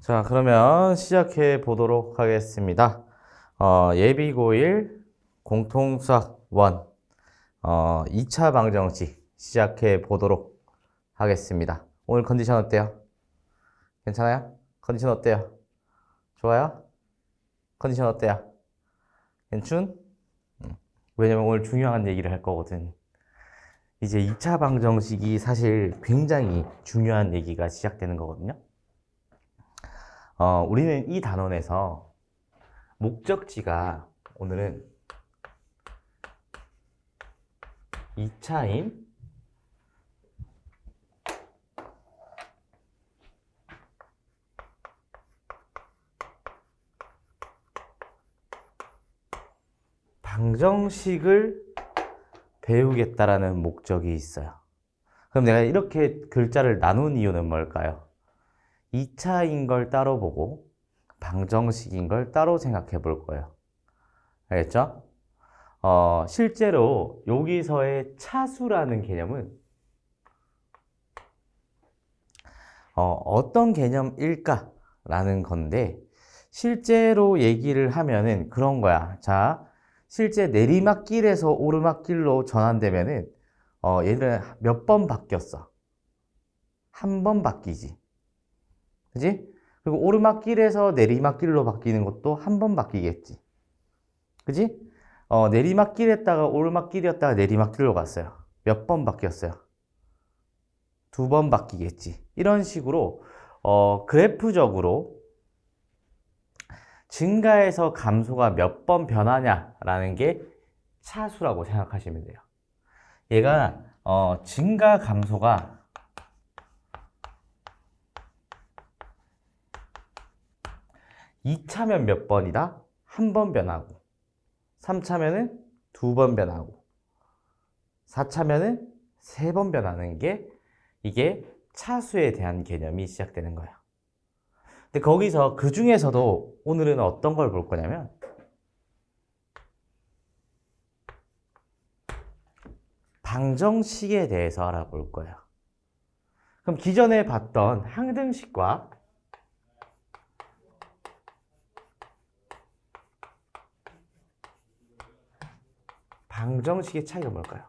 자, 그러면 시작해 보도록 하겠습니다. 예비고1 공통수학 1 2차 방정식 시작해 보도록 하겠습니다. 오늘 컨디션 어때요? 괜찮아요? 컨디션 어때요? 좋아요? 컨디션 어때요? 괜춘? 왜냐면 오늘 중요한 얘기를 할 거거든. 이제 2차 방정식이 사실 굉장히 중요한 얘기가 시작되는 거거든요. 우리는 이 단원에서 목적지가 오늘은 2차인 방정식을 배우겠다라는 목적이 있어요. 그럼 내가 이렇게 글자를 나눈 이유는 뭘까요? 2차인 걸 따로 보고 방정식인 걸 따로 생각해 볼 거예요. 알겠죠? 실제로 여기서의 차수라는 개념은 어떤 개념일까라는 건데, 실제로 얘기를 하면은 그런 거야. 자, 실제 내리막길에서 오르막길로 전환되면은 얘들은 몇 번 바뀌었어? 한 번 바뀌지. 그지? 그리고 오르막길에서 내리막길로 바뀌는 것도 한 번 바뀌겠지. 그지? 내리막길에다가 오르막길이었다가 내리막길로 갔어요. 몇 번 바뀌었어요? 두 번 바뀌겠지. 이런 식으로 그래프적으로 증가에서 감소가 몇 번 변하냐라는 게 차수라고 생각하시면 돼요. 얘가 증가 감소가 (2) 차면 몇 번이다? 한 번 변하고, 3 차면은 두 번 변하고, 4 차면은 세 번 변하는 게 이게 차수에 대한 개념이 시작되는 거야. 근데 거기서 그 중에서도 오늘은 어떤 걸 볼 거냐면 방정식에 대해서 알아볼 거예요. 그럼 기존에 봤던 항등식과 방정식의 차이가 뭘까요?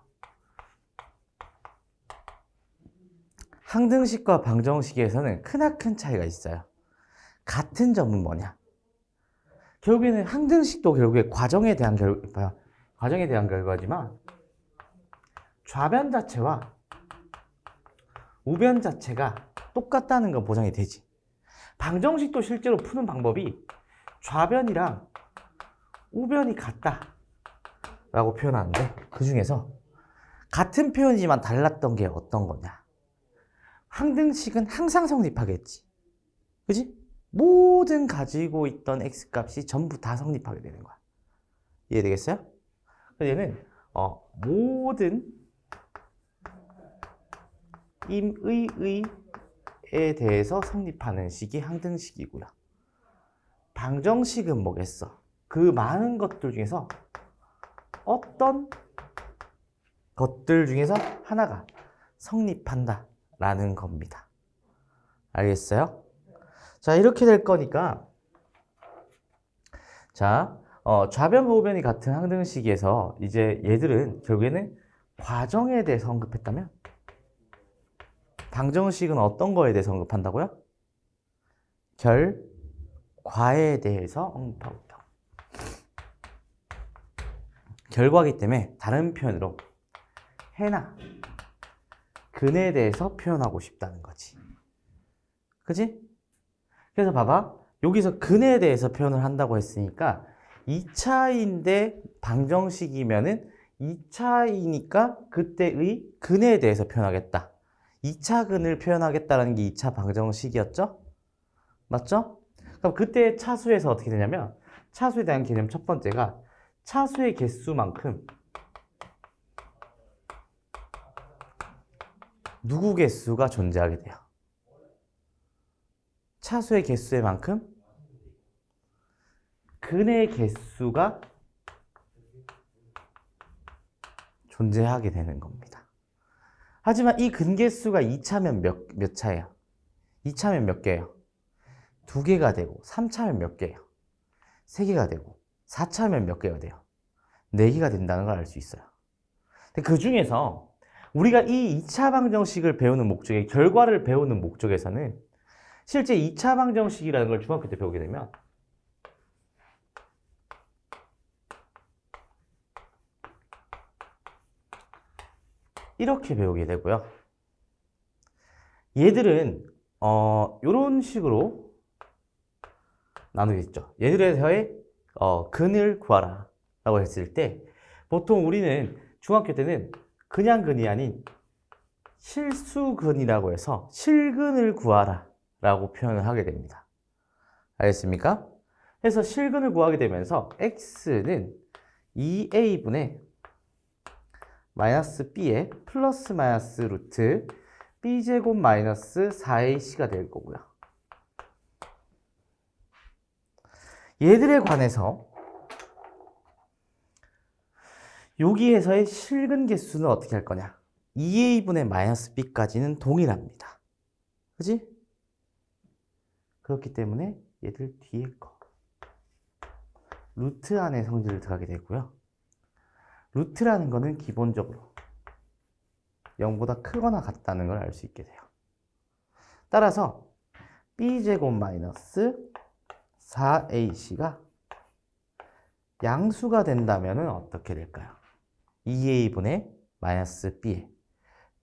항등식과 방정식에서는 크나큰 차이가 있어요. 같은 점은 뭐냐? 결국에는 항등식도 결국에 과정에 대한 결과지만 좌변 자체와 우변 자체가 똑같다는 건 보장이 되지. 방정식도 실제로 푸는 방법이 좌변이랑 우변이 같다 라고 표현하는데, 그 중에서 같은 표현이지만 달랐던 게 어떤 거냐? 항등식은 항상 성립하겠지. 그지? 모든 가지고 있던 x값이 전부 다 성립하게 되는 거야. 이해되겠어요? 얘는 모든 임의에 대해서 성립하는 식이 항등식이고요. 방정식은 뭐겠어? 그 많은 것들 중에서 어떤 것들 중에서 하나가 성립한다 라는 겁니다. 알겠어요? 자, 이렇게 될 거니까, 자, 좌변과 우변이 같은 항등식에서 이제 얘들은 결국에는 과정에 대해서 언급했다면 방정식은 어떤 거에 대해서 언급한다고요? 결과에 대해서 언급하고 있다. 결과이기 때문에 다른 표현으로 해나 근에 대해서 표현하고 싶다는 거지. 그지? 그래서 봐봐. 여기서 근에 대해서 표현을 한다고 했으니까 2차인데 방정식이면은 2차이니까 그때의 근에 대해서 표현하겠다. 2차 근을 표현하겠다는 게 2차 방정식이었죠? 맞죠? 그럼 그때 차수에서 어떻게 되냐면, 차수에 대한 개념 첫 번째가 차수의 개수만큼 누구 개수가 존재하게 돼요. 차수의 개수의 만큼 근의 개수가 존재하게 되는 겁니다. 하지만 이 근개수가 2차면 몇 차예요? 2차면 몇 개예요? 2개가 되고 3차면 몇 개예요? 3개가 되고 4차면 몇 개가 돼요? 4개가 된다는 걸 알 수 있어요. 근데 그 중에서 우리가 이 2차 방정식을 배우는 목적의 결과를 배우는 목적에서는 실제 2차 방정식이라는 걸 중학교 때 배우게 되면 이렇게 배우게 되고요. 얘들은 이런 식으로 나누겠죠. 얘들에서의 근을 구하라 라고 했을 때 보통 우리는 중학교 때는 그냥 근이 아닌 실수근이라고 해서 실근을 구하라 라고 표현을 하게 됩니다. 알겠습니까? 그래서 실근을 구하게 되면서 x는 2a분의 마이너스 b에 플러스 마이너스 루트 b제곱 마이너스 4ac가 될 거고요. 얘들에 관해서 여기에서의 실근 개수는 어떻게 할 거냐? 2a분의 마이너스 b까지는 동일합니다. 그지? 그렇기 때문에 얘들 뒤에 거 루트 안에 성질을 들어가게 되고요. 루트라는 거는 기본적으로 0보다 크거나 같다는 걸 알 수 있게 돼요. 따라서 b제곱 마이너스 4ac가 양수가 된다면 어떻게 될까요? 2a분의 마이너스 b에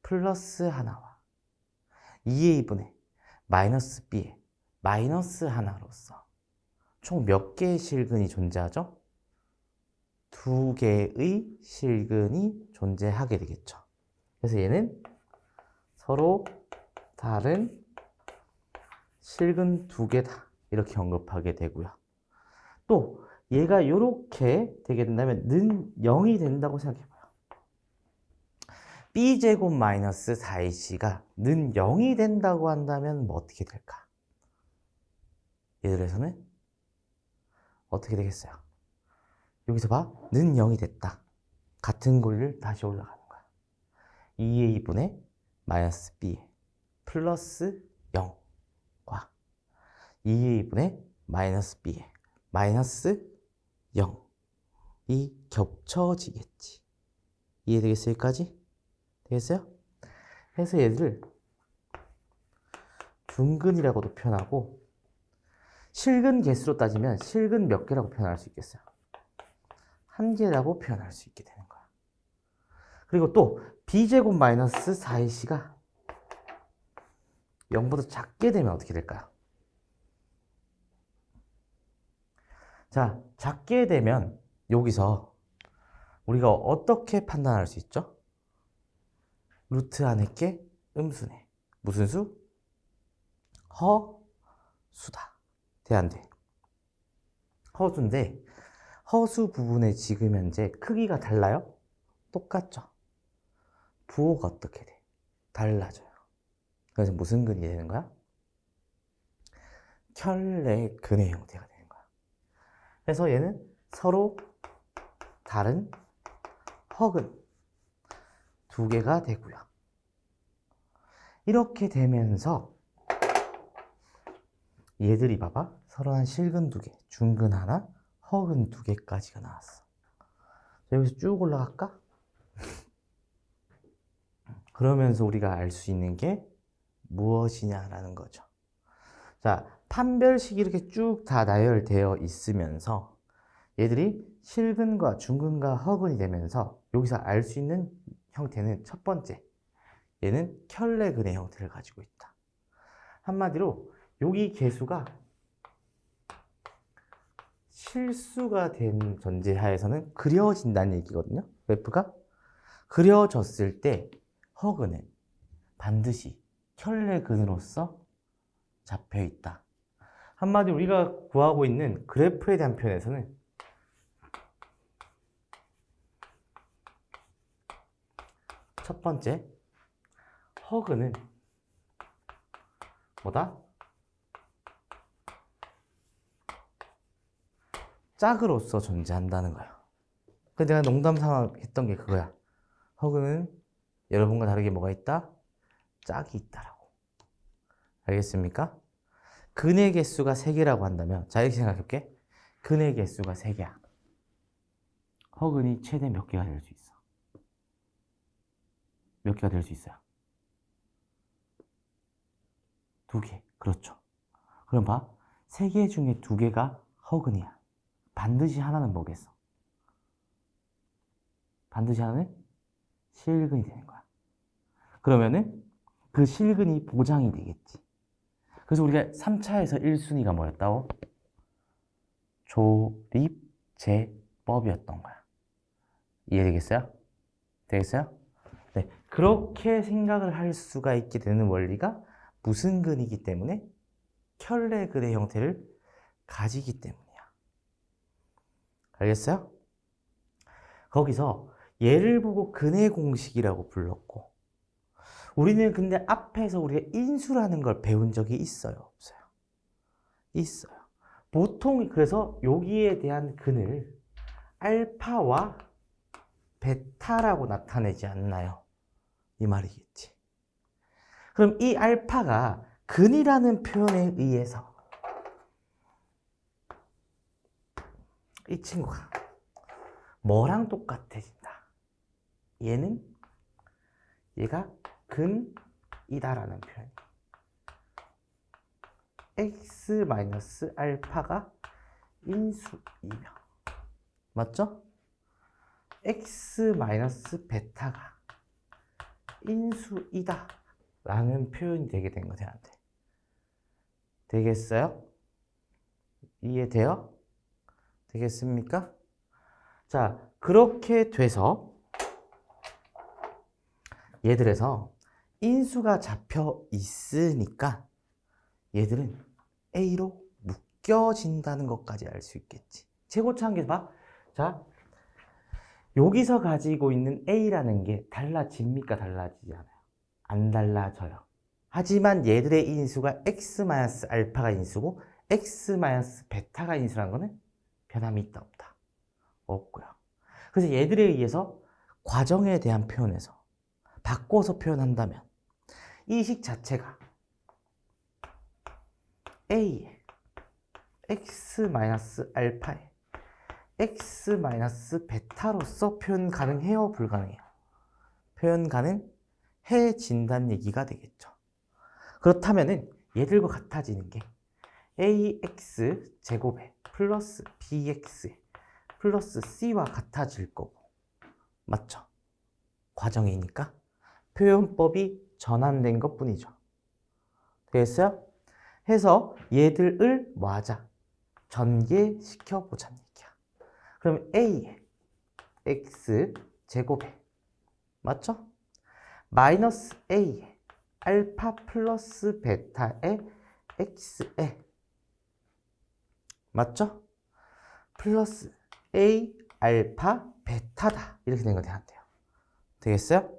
플러스 하나와 2a분의 마이너스 b에 마이너스 하나로서 총 몇 개의 실근이 존재하죠? 2개의 실근이 존재하게 되겠죠. 그래서 얘는 서로 다른 실근 2개다 이렇게 언급하게 되고요. 또 얘가 이렇게 되게 된다면 는 0이 된다고 생각해봐요. b제곱 마이너스 4ac가 는 0이 된다고 한다면 뭐 어떻게 될까? 얘들에서는 어떻게 되겠어요? 여기서 봐. 는 0이 됐다. 같은 권리를 다시 올라가는 거야. 2a분의 마이너스 b 플러스 0과 2a분의 마이너스 b 마이너스 0이 겹쳐지겠지. 이해되겠어요? 여기까지? 되겠어요? 그래서 얘들을 중근이라고도 표현하고 실근 개수로 따지면 실근 몇 개라고 표현할 수 있겠어요? 1개라고 표현할 수 있게 되는 거야. 그리고 또 b제곱 마이너스 4ac가 0보다 작게 되면 어떻게 될까요? 자, 작게 되면 여기서 우리가 어떻게 판단할 수 있죠? 루트 안에 게 음수네. 무슨 수? 허수다. 돼, 안 돼? 허수인데 허수 부분의 지금 현재 크기가 달라요? 똑같죠? 부호가 어떻게 돼? 달라져요. 그래서 무슨 근이 되는 거야? 켤레 근의 형태가 되는 거야. 그래서 얘는 서로 다른 허근 2개가 되고요. 이렇게 되면서 얘들이 봐봐. 서로 한 실근 2개, 중근 하나, 허근 2개까지가 나왔어. 여기서 쭉 올라갈까? 그러면서 우리가 알 수 있는 게 무엇이냐라는 거죠. 자, 판별식이 이렇게 쭉 다 나열되어 있으면서 얘들이 실근과 중근과 허근이 되면서 여기서 알 수 있는 형태는 첫 번째, 얘는 켤레근의 형태를 가지고 있다. 한마디로 여기 개수가 실수가 된 전제하에서는 그려진다는 얘기거든요. 그래프가 그려졌을 때 허근은 반드시 켤레근으로서 잡혀 있다. 한마디로 우리가 구하고 있는 그래프에 대한 표현에서는 첫 번째, 허근은 뭐다? 짝으로서 존재한다는 거야. 근데 내가 농담 삼아 했던 게 그거야. 허근은 여러분과 다르게 뭐가 있다? 짝이 있다라고. 알겠습니까? 근의 개수가 3개라고 한다면, 자, 이렇게 생각해볼게. 근의 개수가 3개야. 허근이 최대 몇 개가 될 수 있어? 몇 개가 될 수 있어요? 2개. 그렇죠. 그럼 봐. 3개 중에 2개가 허근이야. 반드시 하나는 뭐겠어? 반드시 하나는 실근이 되는 거야. 그러면은 그 실근이 보장이 되겠지. 그래서 우리가 3차에서 1순위가 뭐였다고? 조립제법이었던 거야. 이해되겠어요? 되겠어요? 네. 그렇게 생각을 할 수가 있게 되는 원리가 무슨 근이기 때문에? 켤레근의 형태를 가지기 때문이야. 알겠어요? 거기서 얘를 보고 근의 공식이라고 불렀고, 우리는 근데 앞에서 우리가 인수라는 걸 배운 적이 있어요? 없어요? 있어요. 보통 그래서 여기에 대한 근을 알파와 베타라고 나타내지 않나요? 이 말이겠지. 그럼 이 알파가 근이라는 표현에 의해서 이 친구가 뭐랑 똑같아진다? 얘가 근이다라는 표현. x-알파가 인수이며, 맞죠? x-베타가 인수이다 라는 표현이 되게 된 거야. 되겠어요? 이해돼요? 되겠습니까? 자, 그렇게 돼서 얘들에서 인수가 잡혀 있으니까 얘들은 A로 묶여진다는 것까지 알 수 있겠지. 최고차함계 봐. 자, 여기서 가지고 있는 A라는 게 달라집니까? 달라지지 않아요? 안 달라져요. 하지만 얘들의 인수가 x-알파가 인수고 x-베타가 인수라는 거는 변함이 있다 없다? 없고요. 그래서 얘들에 의해서 과정에 대한 표현에서 바꿔서 표현한다면 이 식 자체가 A의 x-알파의 x-베타로서 표현 가능해요? 불가능해요? 표현 가능해진다는 얘기가 되겠죠. 그렇다면은 얘들과 같아지는 게 ax 제곱에 플러스 bx 플러스 c와 같아질 거고, 맞죠? 과정이니까 표현법이 전환된 것 뿐이죠. 되겠어요? 해서 얘들을 뭐하자? 전개시켜 보자는 얘기야. 그럼 a의 x 제곱에, 맞죠? 마이너스 a의 알파 플러스 베타의 x에, 맞죠? 플러스 a 알파 베타다 이렇게 된 거 돼야 돼요. 되겠어요?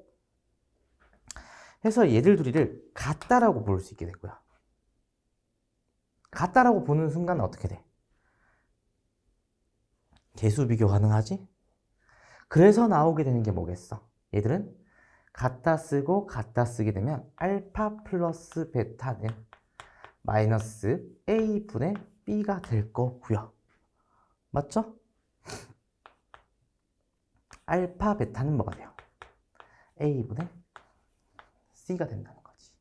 해서 얘들 둘이를 같다라고 볼 수 있게 되고요. 같다라고 보는 순간 어떻게 돼? 개수 비교 가능하지? 그래서 나오게 되는 게 뭐겠어? 얘들은 같다 쓰고 같다 쓰게 되면 알파 플러스 베타는 마이너스 a분의 b가 될 거고요. 맞죠? 알파 베타는 뭐가 돼요? a분의 c가 된다는 거지.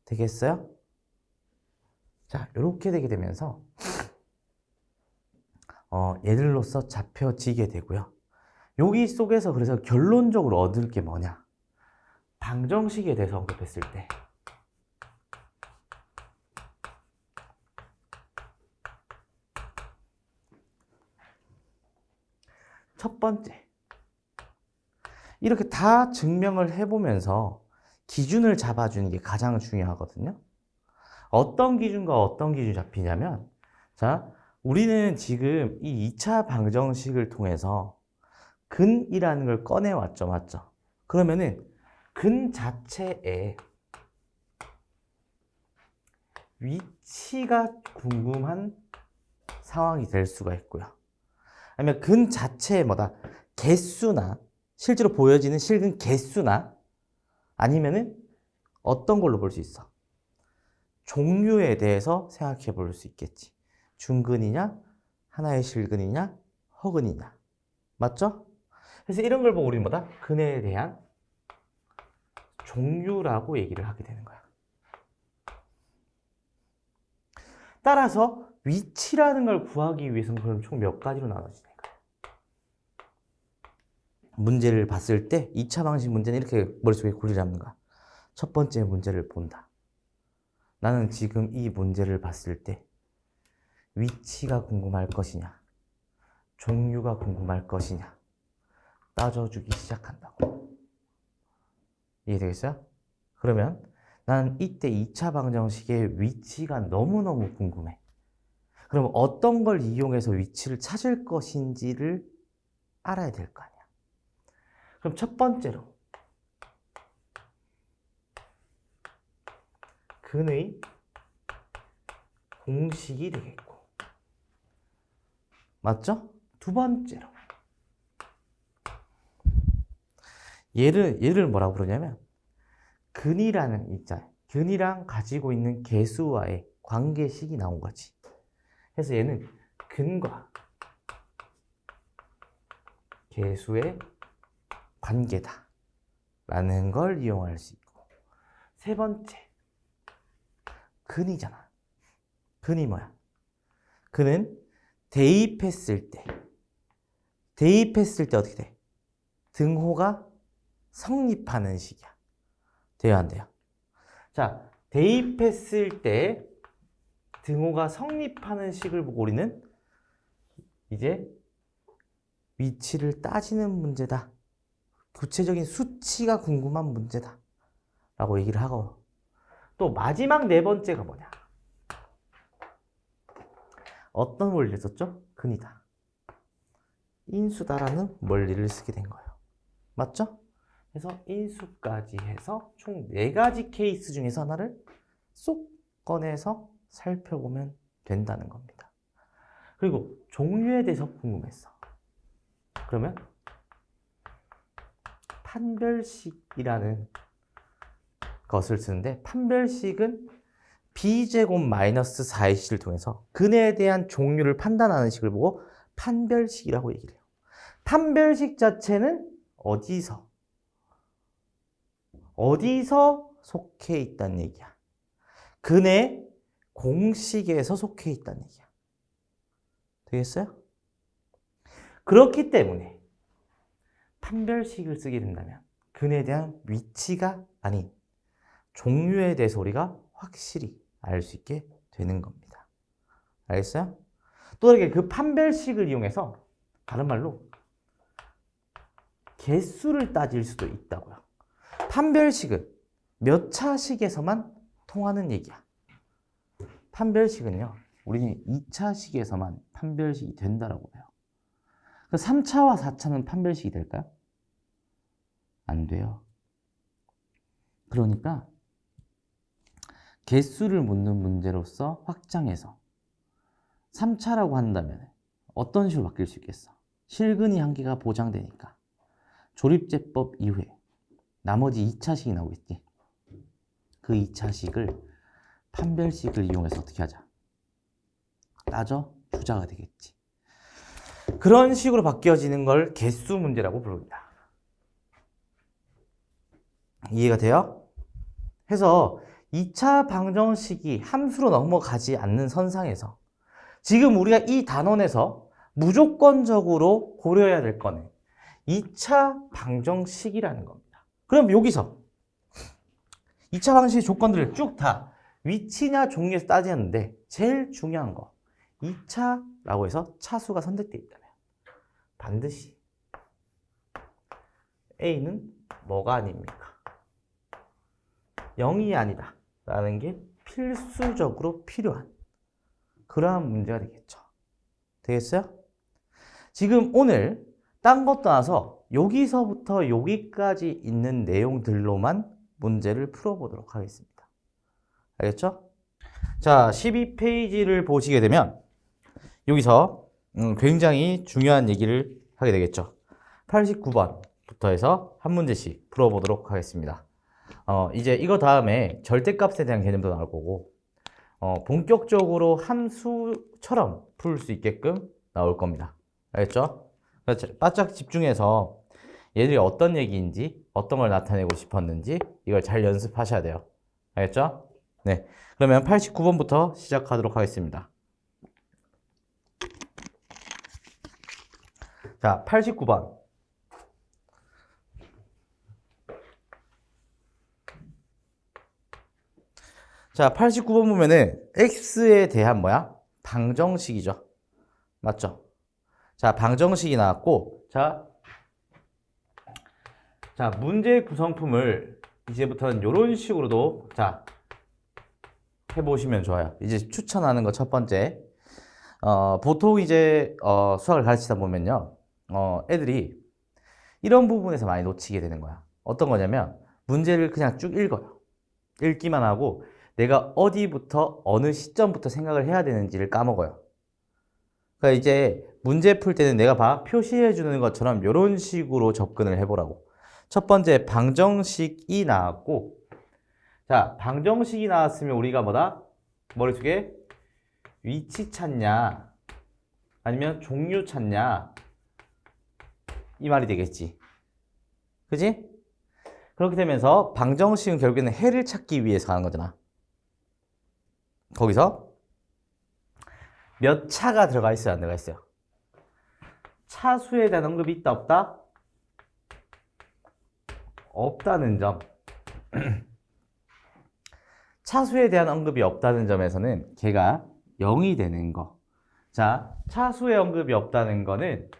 되겠어요? 자, 이렇게 되게 되면서 얘들로서 잡혀지게 되고요. 여기 속에서 그래서 결론적으로 얻을 게 뭐냐? 방정식에 대해서 언급했을 때 첫 번째, 이렇게 다 증명을 해보면서 기준을 잡아주는 게 가장 중요하거든요. 어떤 기준과 어떤 기준이 잡히냐면, 자, 우리는 지금 이 2차 방정식을 통해서 근이라는 걸 꺼내왔죠, 맞죠? 그러면은 근 자체에 위치가 궁금한 상황이 될 수가 있고요. 아니면 근 자체에 뭐다? 개수나, 실제로 보여지는 실근 개수나, 아니면은 어떤 걸로 볼 수 있어? 종류에 대해서 생각해 볼 수 있겠지. 중근이냐, 하나의 실근이냐, 허근이냐. 맞죠? 그래서 이런 걸 보고 우리는 뭐다? 근에 대한 종류라고 얘기를 하게 되는 거야. 따라서 위치라는 걸 구하기 위해서는 그럼 총 몇 가지로 나눠지는 거야. 문제를 봤을 때 2차 방식 문제는 이렇게 머릿속에 구리 잡는 거야. 첫 번째 문제를 본다. 나는 지금 이 문제를 봤을 때 위치가 궁금할 것이냐, 종류가 궁금할 것이냐 따져주기 시작한다고. 이해되겠어요? 그러면 나는 이때 2차 방정식의 위치가 너무너무 궁금해. 그럼 어떤 걸 이용해서 위치를 찾을 것인지를 알아야 될 거 아니야. 그럼 첫 번째로 근의 공식이 되겠고, 맞죠? 두 번째로 얘를 뭐라고 부르냐면 근이라는 있잖아요. 근이랑 가지고 있는 개수와의 관계식이 나온 거지. 그래서 얘는 근과 개수의 관계다 라는 걸 이용할 수 있고, 세 번째 근이잖아. 근이 뭐야? 근은 대입했을 때 어떻게 돼? 등호가 성립하는 식이야. 돼요, 안 돼요? 자, 대입했을 때 등호가 성립하는 식을 보고 우리는 이제 위치를 따지는 문제다. 구체적인 수치가 궁금한 문제다. 라고 얘기를 하고, 또 마지막 네 번째가 뭐냐? 어떤 원리를 썼죠? 근이다. 인수다라는 원리를 쓰게 된 거예요. 맞죠? 그래서 인수까지 해서 총 4가지 케이스 중에서 하나를 쏙 꺼내서 살펴보면 된다는 겁니다. 그리고 종류에 대해서 궁금했어. 그러면 판별식이라는 것을 쓰는데, 판별식은 b제곱 마이너스 4ac를 통해서 근에 대한 종류를 판단하는 식을 보고 판별식이라고 얘기를 해요. 판별식 자체는 어디서 속해 있다는 얘기야. 근의 공식에서 속해 있다는 얘기야. 되겠어요? 그렇기 때문에 판별식을 쓰게 된다면 근에 대한 위치가 아닌 종류에 대해서 우리가 확실히 알 수 있게 되는 겁니다. 알겠어요? 또 이렇게 그 판별식을 이용해서 다른 말로 개수를 따질 수도 있다고요. 판별식은 몇 차식에서만 통하는 얘기야. 판별식은요, 우리는 2차식에서만 판별식이 된다라고 해요. 3차와 4차는 판별식이 될까요? 안 돼요. 그러니까 개수를 묻는 문제로서 확장해서 3차라고 한다면 어떤 식으로 바뀔 수 있겠어? 실근이 한 개가 보장되니까 조립제법 이후에 나머지 2차식이 나오겠지. 그 2차식을 판별식을 이용해서 어떻게 하자? 따져 주자가 되겠지. 그런 식으로 바뀌어지는 걸 개수 문제라고 부릅니다. 이해가 돼요? 해서 2차 방정식이 함수로 넘어가지 않는 선상에서 지금 우리가 이 단원에서 무조건적으로 고려해야 될 거는 2차 방정식이라는 겁니다. 그럼 여기서 2차 방정식의 조건들을 쭉 다 위치냐 종류에서 따지는데 제일 중요한 거 2차라고 해서 차수가 선택되어 있다면 반드시 A는 뭐가 아닙니까? 0이 아니다 라는 게 필수적으로 필요한 그러한 문제가 되겠죠. 되겠어요? 지금 오늘 딴 것 떠나서 여기서부터 여기까지 있는 내용들로만 문제를 풀어보도록 하겠습니다. 알겠죠? 자, 12페이지를 보시게 되면 여기서 굉장히 중요한 얘기를 하게 되겠죠. 89번부터 해서 한 문제씩 풀어보도록 하겠습니다. 이제 이거 다음에 절대값에 대한 개념도 나올 거고 본격적으로 함수처럼 풀 수 있게끔 나올 겁니다. 알겠죠? 그래서 바짝 집중해서 얘들이 어떤 얘기인지, 어떤 걸 나타내고 싶었는지 이걸 잘 연습하셔야 돼요. 알겠죠? 네. 그러면 89번부터 시작하도록 하겠습니다. 자, 89번. 자, 89번 보면은 x에 대한 뭐야? 방정식이죠. 맞죠? 자, 방정식이 나왔고, 자, 문제 구성품을 이제부터는 이런 식으로도 자 해보시면 좋아요. 이제 추천하는 거 첫 번째. 보통 이제 수학을 가르치다 보면요, 애들이 이런 부분에서 많이 놓치게 되는 거야. 어떤 거냐면 문제를 그냥 쭉 읽어요. 읽기만 하고 내가 어디부터 어느 시점부터 생각을 해야 되는지를 까먹어요. 그러니까 이제 문제 풀 때는 내가 표시해 주는 것처럼 이런 식으로 접근을 해보라고. 첫 번째 방정식이 나왔고, 자, 방정식이 나왔으면 우리가 뭐다? 머릿속에 위치 찾냐 아니면 종류 찾냐 이 말이 되겠지. 그지? 그렇게 되면서 방정식은 결국에는 해를 찾기 위해서 하는 거잖아. 거기서 몇 차가 들어가 있어요, 안 들어가 있어요? 차수에 대한 언급이 있다, 없다? 없다는 점. 차수에 대한 언급이 없다는 점에서는 걔가 0이 되는 거. 자, 차수의 언급이 없다는 거는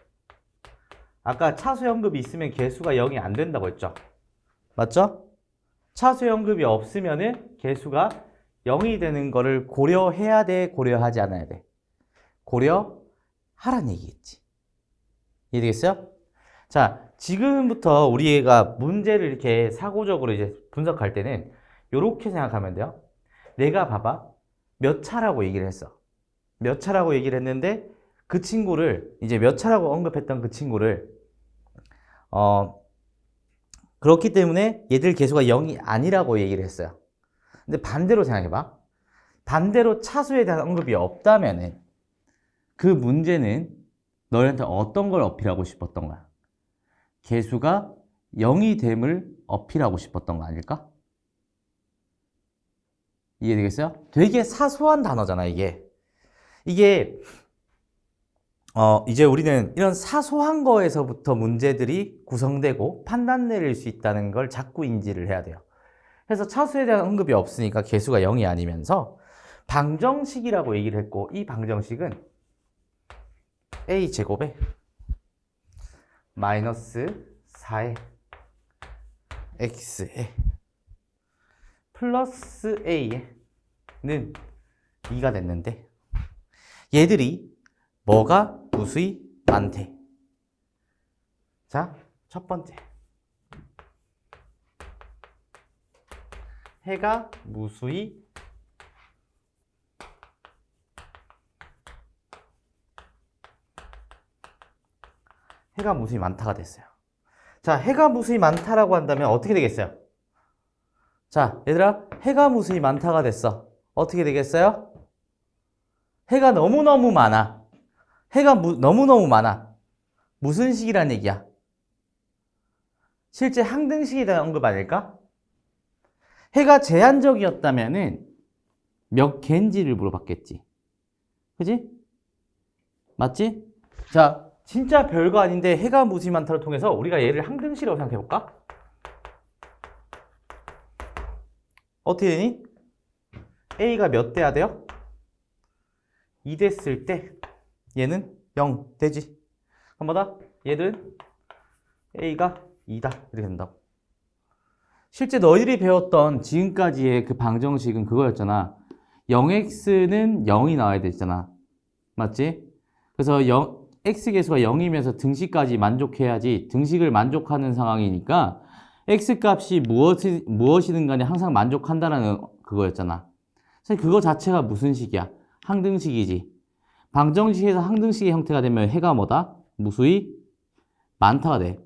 아까 차수의 언급이 있으면 개수가 0이 안 된다고 했죠. 맞죠? 차수의 언급이 없으면은 개수가 0이 되는 거를 고려해야 돼, 고려하지 않아야 돼? 고려하란 얘기겠지. 이해되겠어요? 자, 지금부터 우리가 문제를 이렇게 사고적으로 이제 분석할 때는 이렇게 생각하면 돼요. 내가 봐봐. 몇 차라고 얘기를 했어. 몇 차라고 얘기를 했는데 그 친구를 이제 몇 차라고 언급했던 그 친구를 그렇기 때문에 얘들 개수가 0이 아니라고 얘기를 했어요. 근데 반대로 생각해봐. 반대로 차수에 대한 언급이 없다면은 그 문제는 너희한테 어떤 걸 어필하고 싶었던 거야? 개수가 0이 됨을 어필하고 싶었던 거 아닐까? 이해되겠어요? 되게 사소한 단어잖아, 이게. 이게 이제 우리는 이런 사소한 거에서부터 문제들이 구성되고 판단 내릴 수 있다는 걸 자꾸 인지를 해야 돼요. 그래서 차수에 대한 언급이 없으니까 개수가 0이 아니면서 방정식이라고 얘기를 했고, 이 방정식은 a제곱에 마이너스 4의 x에 플러스 a는 2가 됐는데 얘들이 뭐가 무수히 많대. 자, 첫 번째 해가 무수히 많다가 됐어요. 자, 해가 무수히 많다라고 한다면 어떻게 되겠어요? 자, 얘들아, 해가 무수히 많다가 됐어. 어떻게 되겠어요? 해가 너무너무 많아. 해가 너무너무 많아. 무슨 식이란 얘기야? 실제 항등식에 대한 언급 아닐까? 해가 제한적이었다면은 몇 개인지를 물어봤겠지. 그지? 맞지? 자, 진짜 별거 아닌데 해가 무수히 많다를 통해서 우리가 얘를 항등식이라고 생각해볼까? 어떻게 되니? A가 몇 돼야 돼요? 2 됐을 때 얘는 0 되지. 그럼 뭐다? 얘는 A가 2다. 이렇게 된다고. 실제 너희들이 배웠던 지금까지의 그 방정식은 그거였잖아. 0x는 0이 나와야 되잖아. 맞지? 그래서 x계수가 0이면서 등식까지 만족해야지 등식을 만족하는 상황이니까 x값이 무엇이든 간에 항상 만족한다는 그거였잖아. 사실 그거 자체가 무슨 식이야? 항등식이지. 방정식에서 항등식의 형태가 되면 해가 뭐다? 무수히 많다가 돼.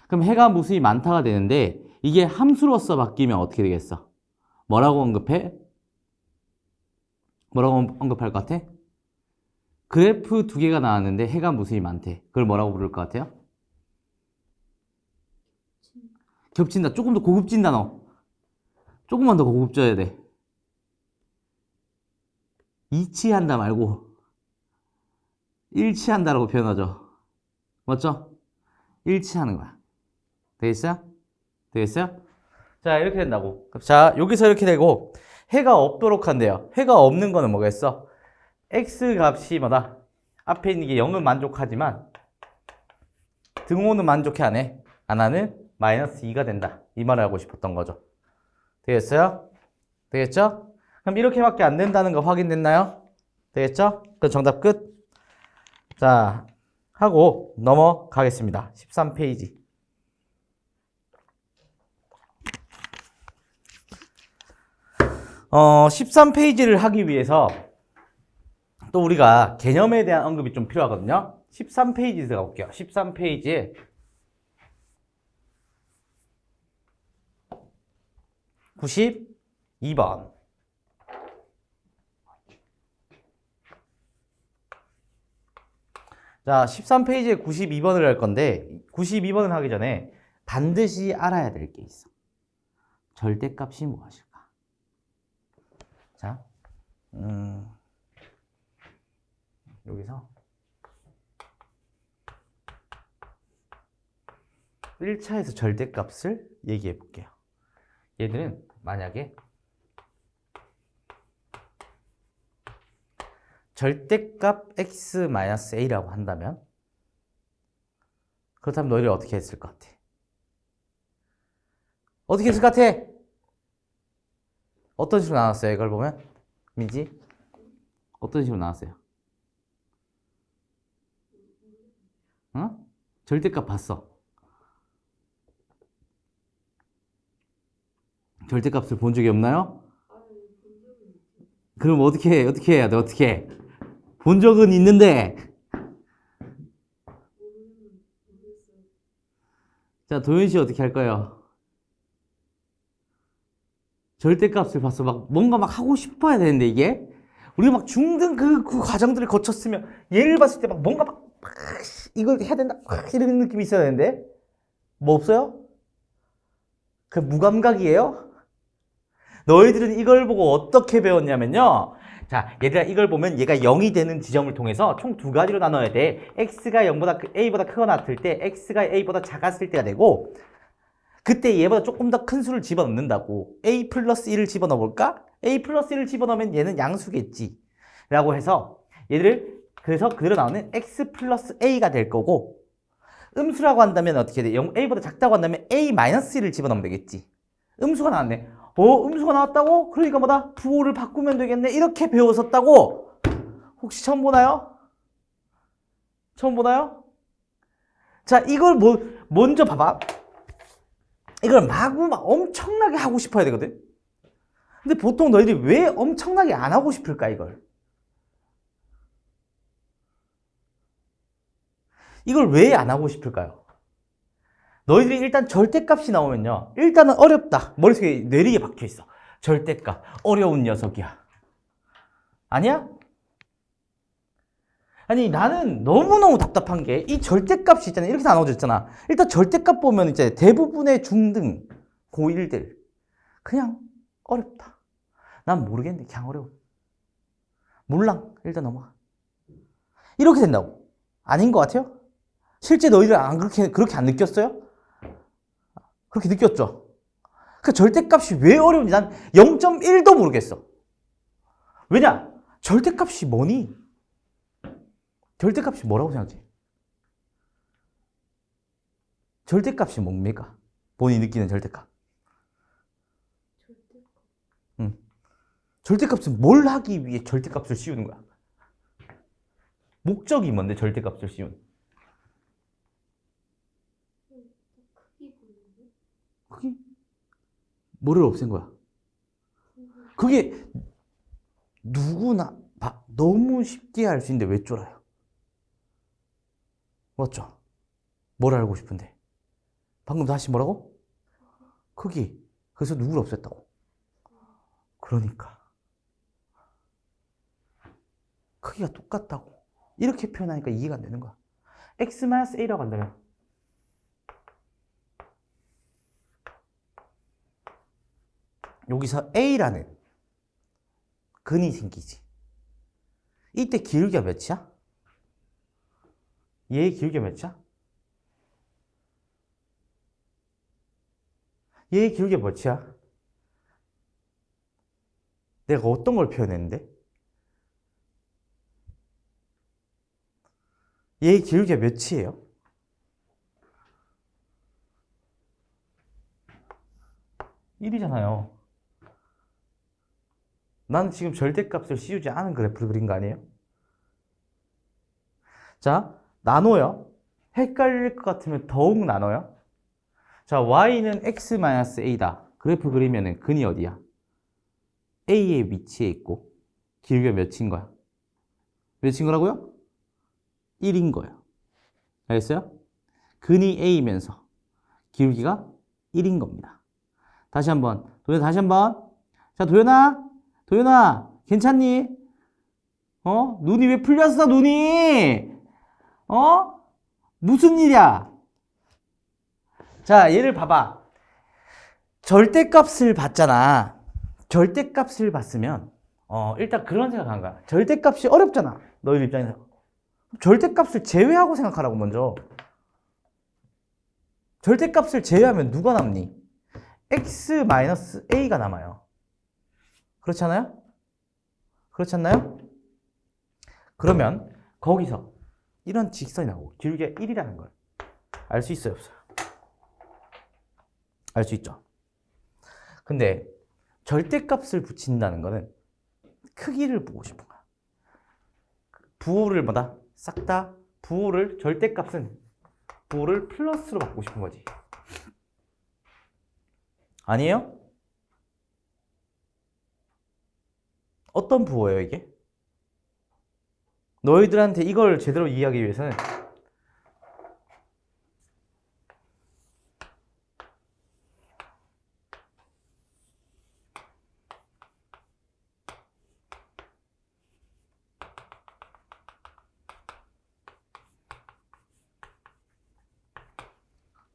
그럼 해가 무수히 많다가 되는데 이게 함수로서 바뀌면 어떻게 되겠어? 뭐라고 언급해? 뭐라고 언급할 것 같아? 그래프 두 개가 나왔는데 해가 무수히 많대. 그걸 뭐라고 부를 것 같아요? 겹친다. 조금 더 고급진 단어. 조금만 더 고급져야 돼. 이치한다 말고 일치한다라고 표현하죠. 맞죠? 일치하는 거야. 되겠어요? 되겠어요? 자, 이렇게 된다고. 자, 여기서 이렇게 되고 해가 없도록 한대요. 해가 없는 거는 뭐겠어? x 값이 뭐다? 앞에 있는 게 0은 만족하지만 등호는 만족해 안 해? 안 하는 마이너스 2가 된다. 이 말을 하고 싶었던 거죠. 되겠어요? 되겠죠? 그럼 이렇게밖에 안 된다는 거 확인됐나요? 되겠죠? 그럼 정답 끝. 자, 하고 넘어가겠습니다. 13페이지. 13페이지를 하기 위해서 또 우리가 개념에 대한 언급이 좀 필요하거든요. 13페이지 들어가 볼게요. 13페이지에 (92번) 자, 13페이지에 92번을 할 건데 92번을 하기 전에 반드시 알아야 될 게 있어. 절대값이 무엇일까? 자, 여기서 1차에서 절대값을 얘기해 볼게요. 얘들은 만약에 절대값 x-a라고 한다면 그렇다면 너희들 어떻게 했을 것 같아? 어떻게 했을 것 같아? 어떤 식으로 나왔어요? 이걸 보면? 민지? 어떤 식으로 나왔어요? 어? 절대값 봤어. 절대값을 본 적이 없나요? 그럼 어떻게 해야 돼? 어떻게 해? 본 적은 있는데. 자, 도현 씨 어떻게 할 거예요? 절대값을 봤어. 막 뭔가 막 하고 싶어야 되는데 이게 우리가 막 중등 그 과정들을 거쳤으면 얘를 봤을 때 막 뭔가 막 이걸 해야 된다 이런 느낌이 있어야 되는데 뭐 없어요? 그 무감각이에요? 너희들은 이걸 보고 어떻게 배웠냐면요. 자, 얘들아 이걸 보면 얘가 0이 되는 지점을 통해서 총 두 가지로 나눠야 돼. x가 0보다 a보다 크거나 같을 때 x가 a보다 작았을 때가 되고 그때 얘보다 조금 더 큰 수를 집어넣는다고. a 플러스 1을 집어넣어 볼까? a 플러스 1을 집어넣으면 얘는 양수겠지 라고 해서 얘를 그래서 그대로 나오는 x 플러스 a가 될 거고 음수라고 한다면 어떻게 돼? 0a보다 작다고 한다면 a 마이너스 1을 집어넣으면 되겠지. 음수가 나왔네. 음수가 나왔다고? 그러니까 뭐다? 부호를 바꾸면 되겠네. 이렇게 배웠었다고? 혹시 처음 보나요? 처음 보나요? 자, 이걸 먼저 봐봐. 이걸 마구 막 엄청나게 하고 싶어야 되거든? 근데 보통 너희들이 왜 엄청나게 안 하고 싶을까, 이걸? 이걸 왜 안 하고 싶을까요? 너희들이 일단 절대값이 나오면요. 일단은 어렵다. 머릿속에 뇌리에 박혀있어. 절대값. 어려운 녀석이야. 아니야? 아니 나는 너무너무 답답한 게 이 절대값이 있잖아. 이렇게 나눠져 있잖아. 일단 절대값 보면 이제 대부분의 중등 고1들 그냥 어렵다. 난 모르겠는데 그냥 어려워. 몰랑 일단 넘어가. 이렇게 된다고. 아닌 것 같아요? 실제 너희들 안 그렇게 안 느꼈어요? 그렇게 느꼈죠? 그 절대값이 왜 어려운지 난 0.1도 모르겠어. 왜냐? 절대값이 뭐니? 절대값이 뭐라고 생각해? 절대값이 뭡니까? 본인이 느끼는 절대값. 절대값은 뭘 하기 위해 절대값을 씌우는 거야? 목적이 뭔데 절대값을 씌우는? 크기? 뭐를 없앤 거야? 그게 누구나 너무 쉽게 할 수 있는데 왜 쫄아요? 맞죠? 뭘 알고 싶은데? 방금 다시 뭐라고? 크기. 그래서 누구를 없앴다고? 그러니까. 크기가 똑같다고. 이렇게 표현하니까 이해가 안 되는 거야. x-a라고 한다면 여기서 a라는 근이 생기지. 이때 기울기가 몇이야? 얘의 기울기가 몇이야? 얘의 기울기가 몇이야? 내가 어떤 걸 표현했는데? 얘의 기울기가 몇이에요? (1) 이잖아요. 나는 지금 절대값을 씌우지 않은 그래프를 그린 거 아니에요? 자, 나눠요. 헷갈릴 것 같으면 더욱 나눠요. 자, y는 x-a다. 그래프 그리면은 근이 어디야? a의 위치에 있고 기울기가 몇인 거야? 몇인 거라고요? 1인 거예요. 알겠어요? 근이 a이면서 기울기가 1인 겁니다. 다시 한번. 도현아, 다시 한번. 자, 도현아, 괜찮니? 눈이 왜 풀렸어, 눈이? 무슨 일이야? 자, 얘를 봐봐. 절대값을 봤잖아. 절대값을 봤으면, 일단 그런 생각한 거야. 절대값이 어렵잖아. 너희 입장에서. 절대값을 제외하고 생각하라고, 먼저. 절대값을 제외하면 누가 남니? x-a가 남아요. 그렇지 않아요? 그렇지 않나요? 그러면 거기서 이런 직선이 나오고 기울기가 1이라는 걸 알 수 있어요, 없어요? 알 수 있죠. 근데 절대값을 붙인다는 거는 크기를 보고 싶은 거야. 부호를 뭐다? 싹 다 부호를 절대값은 부호를 플러스로 바꾸고 싶은 거지. 아니에요? 어떤 부호예요, 이게? 너희들한테 이걸 제대로 이해하기 위해서는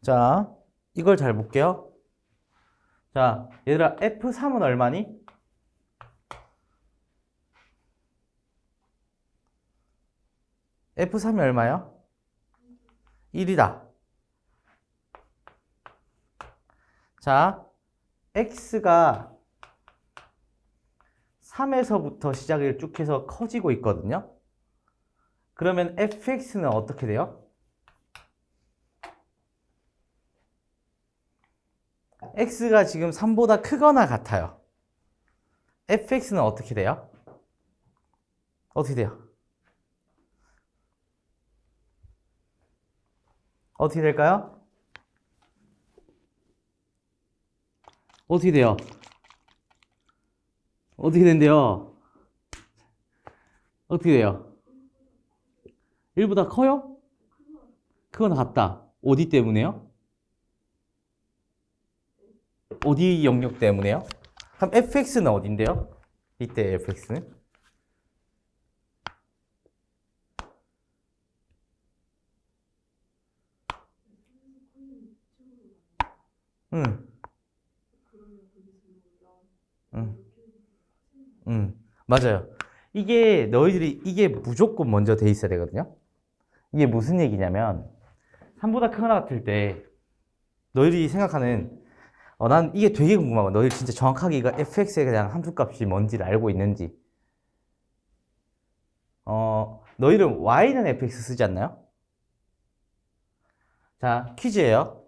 자, 이걸 잘 볼게요. 자, 얘들아, F3은 얼마니? F3이 얼마야? 1이다. 자, X가 3에서부터 시작을 쭉 해서 커지고 있거든요. 그러면 fx는 어떻게 돼요? x가 지금 3보다 크거나 같아요. fx는 어떻게 돼요? 어떻게 돼요? 어떻게 될까요? 어떻게 돼요? 어떻게 된대요? 어떻게 돼요? 1보다 커요? 크거나 같다. 어디 때문에요? 어디 영역 때문에요? 그럼 fx는 어딘데요? 이때 fx는? 응. 맞아요. 이게 너희들이 이게 무조건 먼저 돼 있어야 되거든요. 이게 무슨 얘기냐면 3보다 크거나 같을 때 너희들이 생각하는 난 이게 되게 궁금하고 너희들 진짜 정확하게 이거 fx에 대한 함수값이 뭔지를 알고 있는지. 너희들은 y는 fx 쓰지 않나요? 자, 퀴즈예요.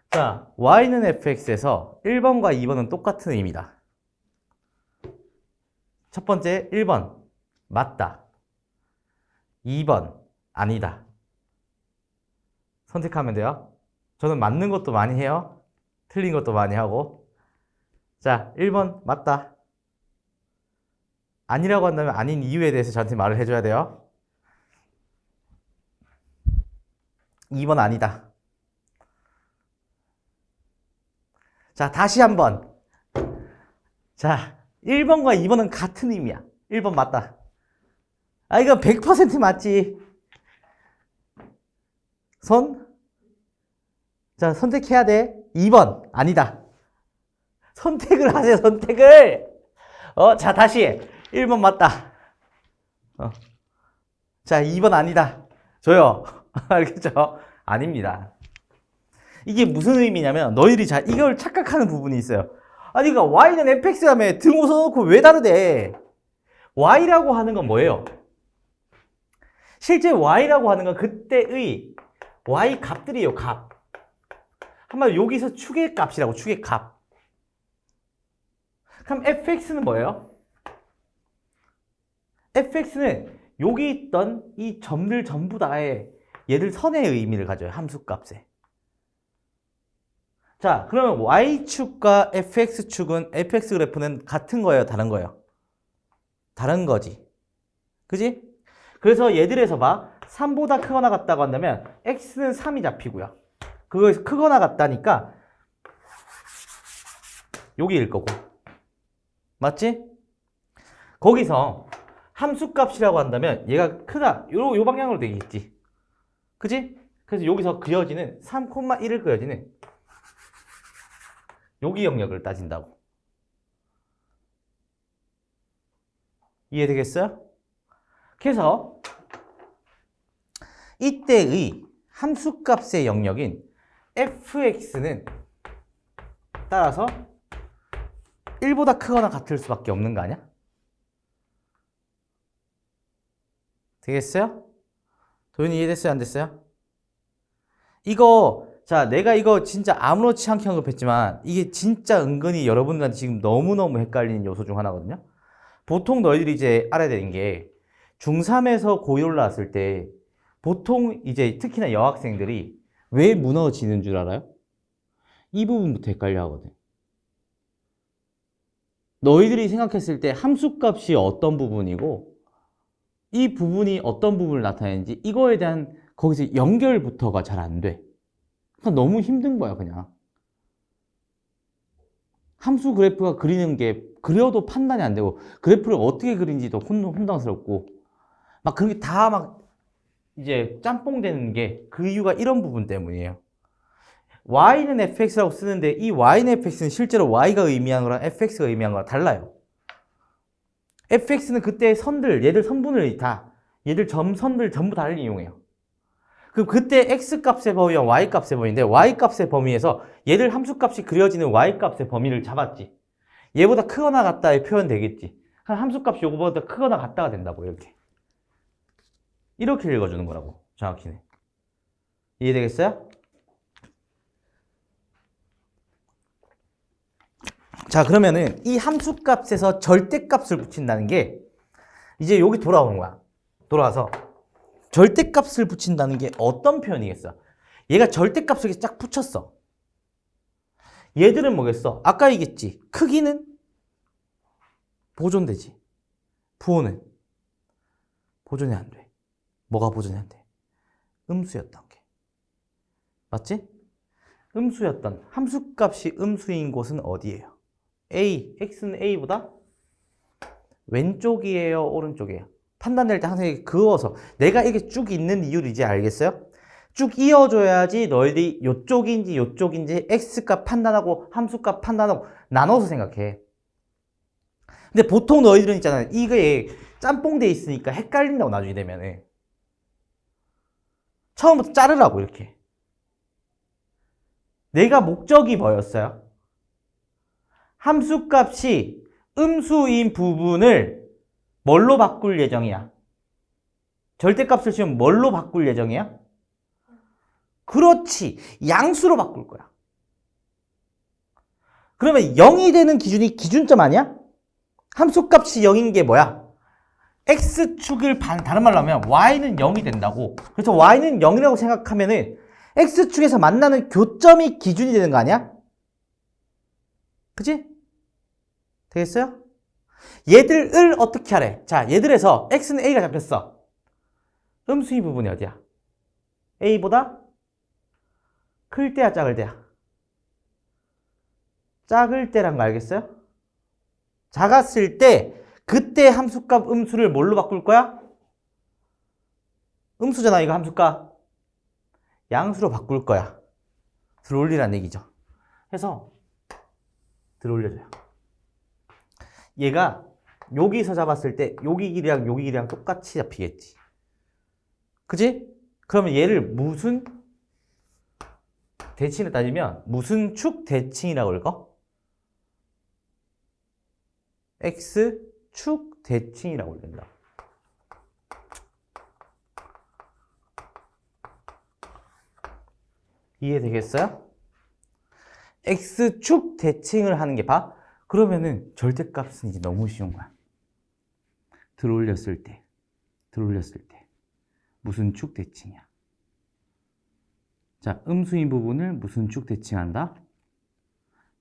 자, y는 fx에서 1번과 2번은 똑같은 의미다. 첫 번째 1번 맞다. 2번 아니다. 선택하면 돼요. 저는 맞는 것도 많이 해요. 틀린 것도 많이 하고. 자, 1번 맞다. 아니라고 한다면 아닌 이유에 대해서 저한테 말을 해줘야 돼요. 2번 아니다. 자, 다시 한번. 자, 1번과 2번은 같은 의미야. 1번 맞다. 아, 이거 100% 맞지. 자, 선택해야 돼. 2번. 아니다. 선택을 하세요, 선택을. 자, 다시. 1번 맞다. 자, 2번 아니다. 줘요. 알겠죠? 아닙니다. 이게 무슨 의미냐면, 너희들이 이걸 착각하는 부분이 있어요. 아니, 그러니까 y는 fx라며 등 웃어놓고 왜 다르대? y라고 하는 건 뭐예요? 실제 y라고 하는 건 그때의 y 값들이에요, 값. 한마디로 여기서 축의 값이라고, 축의 값. 그럼 fx는 뭐예요? fx는 여기 있던 이 점들 전부 다의 얘들 선의 의미를 가져요, 함수값에. 자, 그러면 y축과 fx축은 fx 그래프는 같은 거예요, 다른 거예요? 다른 거지. 그지? 그래서 얘들에서 봐. 3보다 크거나 같다고 한다면 x는 3이 잡히고요. 그거에서 크거나 같다니까 여기일 거고. 맞지? 거기서 함수값이라고 한다면 얘가 크다. 요 방향으로 되겠지. 그지? 그래서 여기서 그려지는 3,1을 그려지는 여기 영역을 따진다고. 이해되겠어요? 그래서 이때의 함수값의 영역인 fx는 따라서 1보다 크거나 같을 수밖에 없는 거 아니야? 되겠어요? 도윤이 이해됐어요? 안 됐어요? 이거 자, 내가 이거 진짜 아무렇지 않게 언급했지만 이게 진짜 은근히 여러분들한테 지금 너무너무 헷갈리는 요소 중 하나거든요. 보통 너희들이 이제 알아야 되는 게 중3에서 고2 올라왔을 때 보통 이제 특히나 여학생들이 왜 무너지는 줄 알아요? 이 부분부터 헷갈려 하거든. 너희들이 생각했을 때 함수값이 어떤 부분이고 이 부분이 어떤 부분을 나타내는지 이거에 대한 거기서 연결부터가 잘 안 돼. 그러니까 너무 힘든 거야, 그냥. 함수 그래프가 그리는 게 그려도 판단이 안 되고 그래프를 어떻게 그린지도 혼동스럽고 막 그런 게 다 막 이제 짬뽕 되는 게 그 이유가 이런 부분 때문이에요. y는 fx라고 쓰는데 이 y는 fx는 실제로 y가 의미한 거랑 fx가 의미한 거랑 달라요. fx는 그때 선들, 얘들 선분을 다, 얘들 점선들 전부 다를 이용해요. 그럼 그때 x값의 범위와 y값의 범위인데 y값의 범위에서 얘들 함수값이 그려지는 y값의 범위를 잡았지. 얘보다 크거나 같다의 표현 되겠지. 함수값이 요거보다 크거나 같다가 된다고 이렇게. 이렇게 읽어주는 거라고 정확히는. 이해되겠어요? 자, 그러면은 이 함수값에서 절대값을 붙인다는 게 이제 여기 돌아오는 거야. 돌아와서 절대값을 붙인다는 게 어떤 표현이겠어? 얘가 절대값을 이렇게 쫙 붙였어. 얘들은 뭐겠어? 아까 얘기했지. 크기는 보존되지. 부호는 보존이 안 돼. 뭐가 보존이 안 돼? 음수였던 게. 맞지? 음수였던 함수값이 음수인 곳은 어디예요? A, x는 a보다 왼쪽이에요? 오른쪽이에요? 판단될 때 항상 그어서 내가 이게 쭉 있는 이유를 이제 알겠어요? 쭉 이어줘야지 너희들이 요쪽인지 요쪽인지 x값 판단하고 함수값 판단하고 나눠서 생각해. 근데 보통 너희들은 있잖아. 이게 짬뽕 돼 있으니까 헷갈린다고 나중에 되면은. 처음부터 자르라고 이렇게. 내가 목적이 뭐였어요? 함수값이 음수인 부분을 뭘로 바꿀 예정이야? 절대값을 지금 뭘로 바꿀 예정이야? 그렇지. 양수로 바꿀 거야. 그러면 0이 되는 기준이 기준점 아니야? 함수값이 0인 게 뭐야? x축을 다른 말로 하면 y는 0이 된다고. 그래서 y는 0이라고 생각하면은 x축에서 만나는 교점이 기준이 되는 거 아니야? 그치? 되겠어요? 얘들을 어떻게 하래? 자, 얘들에서 x는 a가 잡혔어. 음수인 부분이 어디야? a보다 클 때야 작을 때야? 작을 때란 거 알겠어요? 작았을 때 그때 함수값 음수를 뭘로 바꿀 거야? 음수잖아 이거 함수값. 양수로 바꿀 거야. 들어올리란 얘기죠. 해서 들어올려줘요. 얘가 여기서 잡았을 때 여기 길이랑 여기 길이랑 똑같이 잡히겠지. 그지? 그러면 얘를 무슨 대칭을 따지면 무슨 축 대칭이라고 할까? X축 대칭이라고 불린다. 이해되겠어요? X축 대칭을 하는 게 봐. 그러면은 절대값은 이제 너무 쉬운 거야. 들어올렸을 때 무슨 축 대칭이야? 자, 음수인 부분을 무슨 축 대칭한다?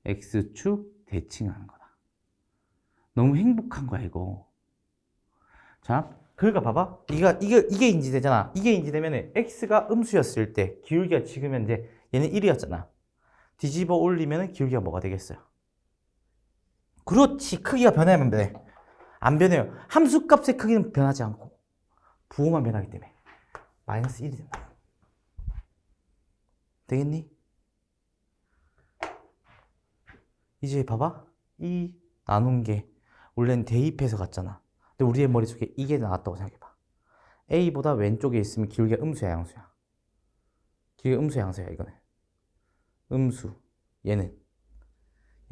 X축 대칭하는 거다. 너무 행복한 거야 이거. 자, 그러니까 봐봐. 이게 인지되잖아. 이게 인지되면 X가 음수였을 때 기울기가 지금 현재 얘는 1이었잖아. 뒤집어 올리면 기울기가 뭐가 되겠어요? 그렇지. 크기가 변하면 변해. 안 변해요. 함수값의 크기는 변하지 않고 부호만 변하기 때문에 마이너스 1이 된다. 되겠니? 이제 봐봐. 이 나눈 게 원래는 대입해서 갔잖아. 근데 우리의 머릿속에 이게 나왔다고 생각해봐. A보다 왼쪽에 있으면 기울기가 음수야 양수야? 기울기가 음수야 양수야 이거는. 음수. 얘는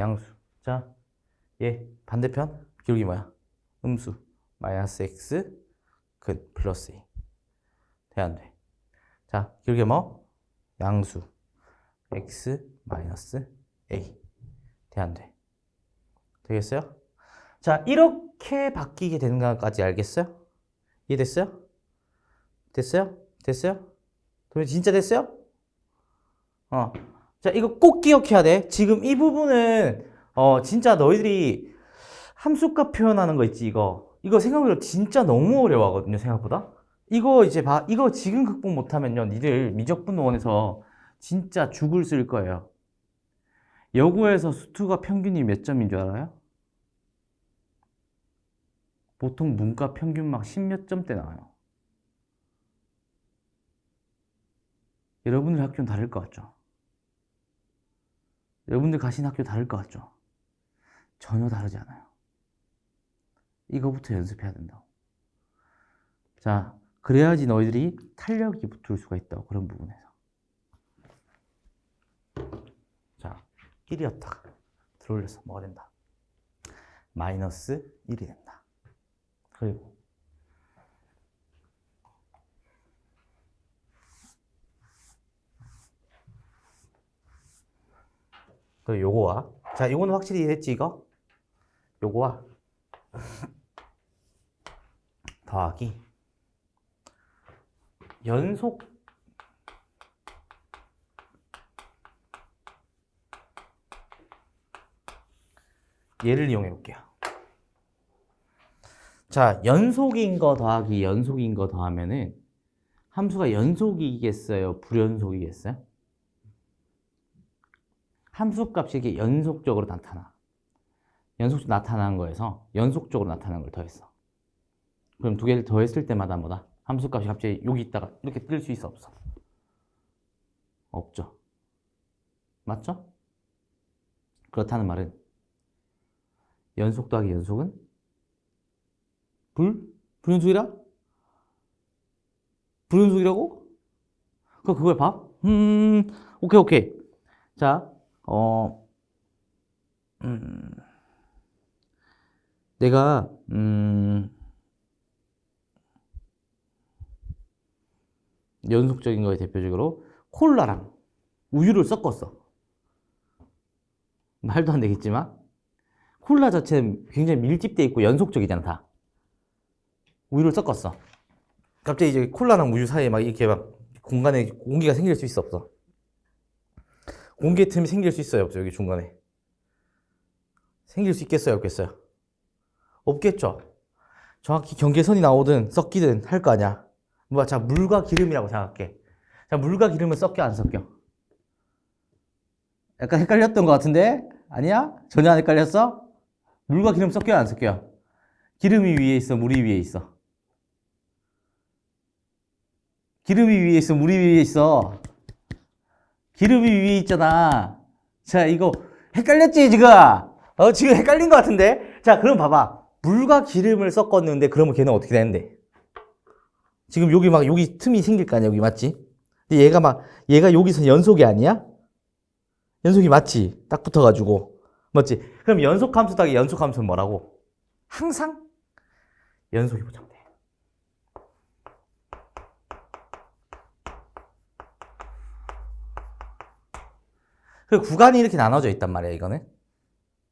양수. 자, 얘 반대편 기울기 뭐야? 음수. 마이너스 X 근 플러스 A. 돼 안 돼? 자, 기울기 뭐? 양수. X 마이너스 A. 돼 안 돼? 되겠어요? 자, 이렇게 바뀌게 되는 것까지 알겠어요? 이해됐어요? 됐어요? 됐어요? 진짜 됐어요? 자, 이거 꼭 기억해야 돼. 지금 이 부분은 진짜 너희들이 함수값 표현하는 거 있지 이거 생각보다 진짜 너무 어려워하거든요 생각보다. 이거 이제 봐. 이거 지금 극복 못하면요 니들 미적분원에서 진짜 죽을 쓸 거예요. 여고에서 수투가 평균이 몇 점인 줄 알아요? 보통 문과 평균 막 10몇 점대 나와요. 여러분들 학교는 다를 것 같죠? 여러분들 가신 학교 다를 것 같죠? 전혀 다르지 않아요. 이거부터 연습해야 된다고. 자, 그래야지 너희들이 탄력이 붙을 수가 있다고, 그런 부분에서. 자, 1이었다. 들어올려서 뭐가 된다? 마이너스 1이 된다. 그리고 그 요거와 자, 요거는 확실히 이해했지 이거? 요거와 더하기 연속 얘를 이용해 볼게요. 자, 연속인 거 더하기 연속인 거 더하면은 함수가 연속이겠어요? 불연속이겠어요? 함수값이 이게 연속적으로 나타나. 연속적으로 나타나는 거에서 연속적으로 나타나는 걸 더했어. 그럼 두 개를 더했을 때마다 뭐다? 함수값이 갑자기 여기 있다가 이렇게 뜰 수 있어? 없어? 없죠. 맞죠? 그렇다는 말은 연속 더하기 연속은 불연속이라? 불연속이라고? 그걸 봐? 오케이. 자, 내가, 연속적인 거에 대표적으로 콜라랑 우유를 섞었어. 말도 안 되겠지만, 콜라 자체는 굉장히 밀집돼 있고 연속적이잖아, 다. 우유를 섞었어. 갑자기 이제 콜라랑 우유 사이에 막 이렇게 막 공간에 공기가 생길 수 있어, 없어? 공기의 틈이 생길 수 있어요, 없어요? 여기 중간에. 생길 수 있겠어요, 없겠어요? 없겠죠? 정확히 경계선이 나오든 섞이든 할 거 아니야. 자, 물과 기름이라고 생각할게. 자, 물과 기름은 섞여, 안 섞여? 약간 헷갈렸던 것 같은데? 아니야? 전혀 안 헷갈렸어? 물과 기름 섞여요, 안 섞여요? 기름이 위에 있어, 물이 위에 있어? 기름이 위에 있어, 물이 위에 있어? 기름이 위에 있잖아. 자, 이거 헷갈렸지, 지금? 지금 헷갈린 것 같은데? 자, 그럼 봐봐. 물과 기름을 섞었는데, 그러면 걔는 어떻게 되는데? 지금 여기 막, 여기 틈이 생길 거 아니야, 여기 맞지? 근데 얘가 여기서 연속이 아니야? 연속이 맞지? 딱 붙어가지고. 맞지? 그럼 연속함수 더하기 연속함수는 뭐라고? 항상 연속이 보장돼. 그 구간이 이렇게 나눠져 있단 말이야, 이거는.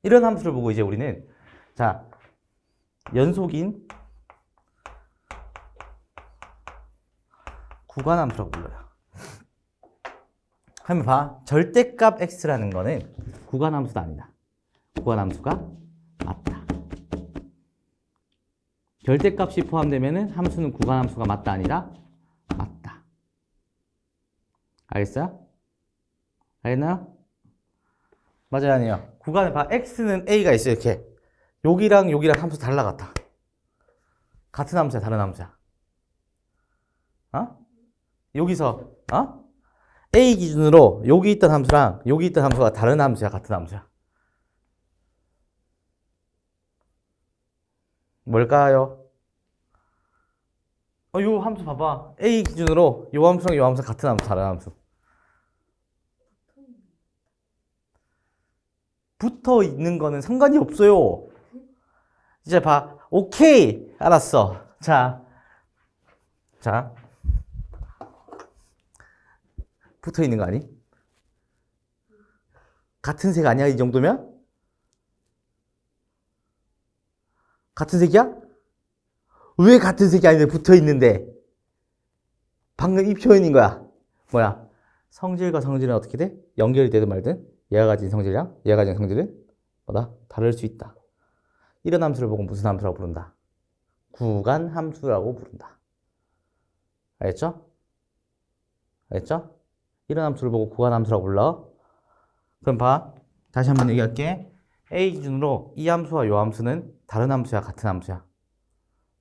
이런 함수를 보고 이제 우리는, 자, 연속인 구간함수라고 불러요. 한번 봐. 절대값 x라는 거는 구간함수도 아니다. 구간함수가 맞다. 절대값이 포함되면은 함수는 구간함수가 맞다 아니다? 맞다. 알겠어요? 알겠나요? 맞아요, 아니에요? 구간에 봐. x는 a가 있어, 이렇게. 여기랑 함수 달라 같아. 같은 함수야, 다른 함수야. 여기서, a 기준으로 여기 있던 함수랑 여기 있던 함수가 다른 함수야, 같은 함수야. 뭘까요? 요 함수 봐봐. a 기준으로 요 함수랑 요 함수 같은 함수, 다른 함수. 붙어 있는 거는 상관이 없어요. 이제 봐. 오케이. 알았어. 자. 붙어 있는 거 아니? 같은 색 아니야, 이 정도면? 같은 색이야? 왜 같은 색이 아닌데 붙어 있는데? 방금 이 표현인 거야. 뭐야? 성질과 성질은 어떻게 돼? 연결이 되든 말든 얘가 가진 성질이랑 얘가 가진 성질은 뭐다? 다를 수 있다. 이런 함수를 보고 무슨 함수라고 부른다? 구간 함수라고 부른다. 알겠죠? 알겠죠? 이런 함수를 보고 구간 함수라고 불러. 그럼 봐. 다시 한번 얘기할게. A 기준으로 이 함수와 이 함수는 다른 함수야, 같은 함수야?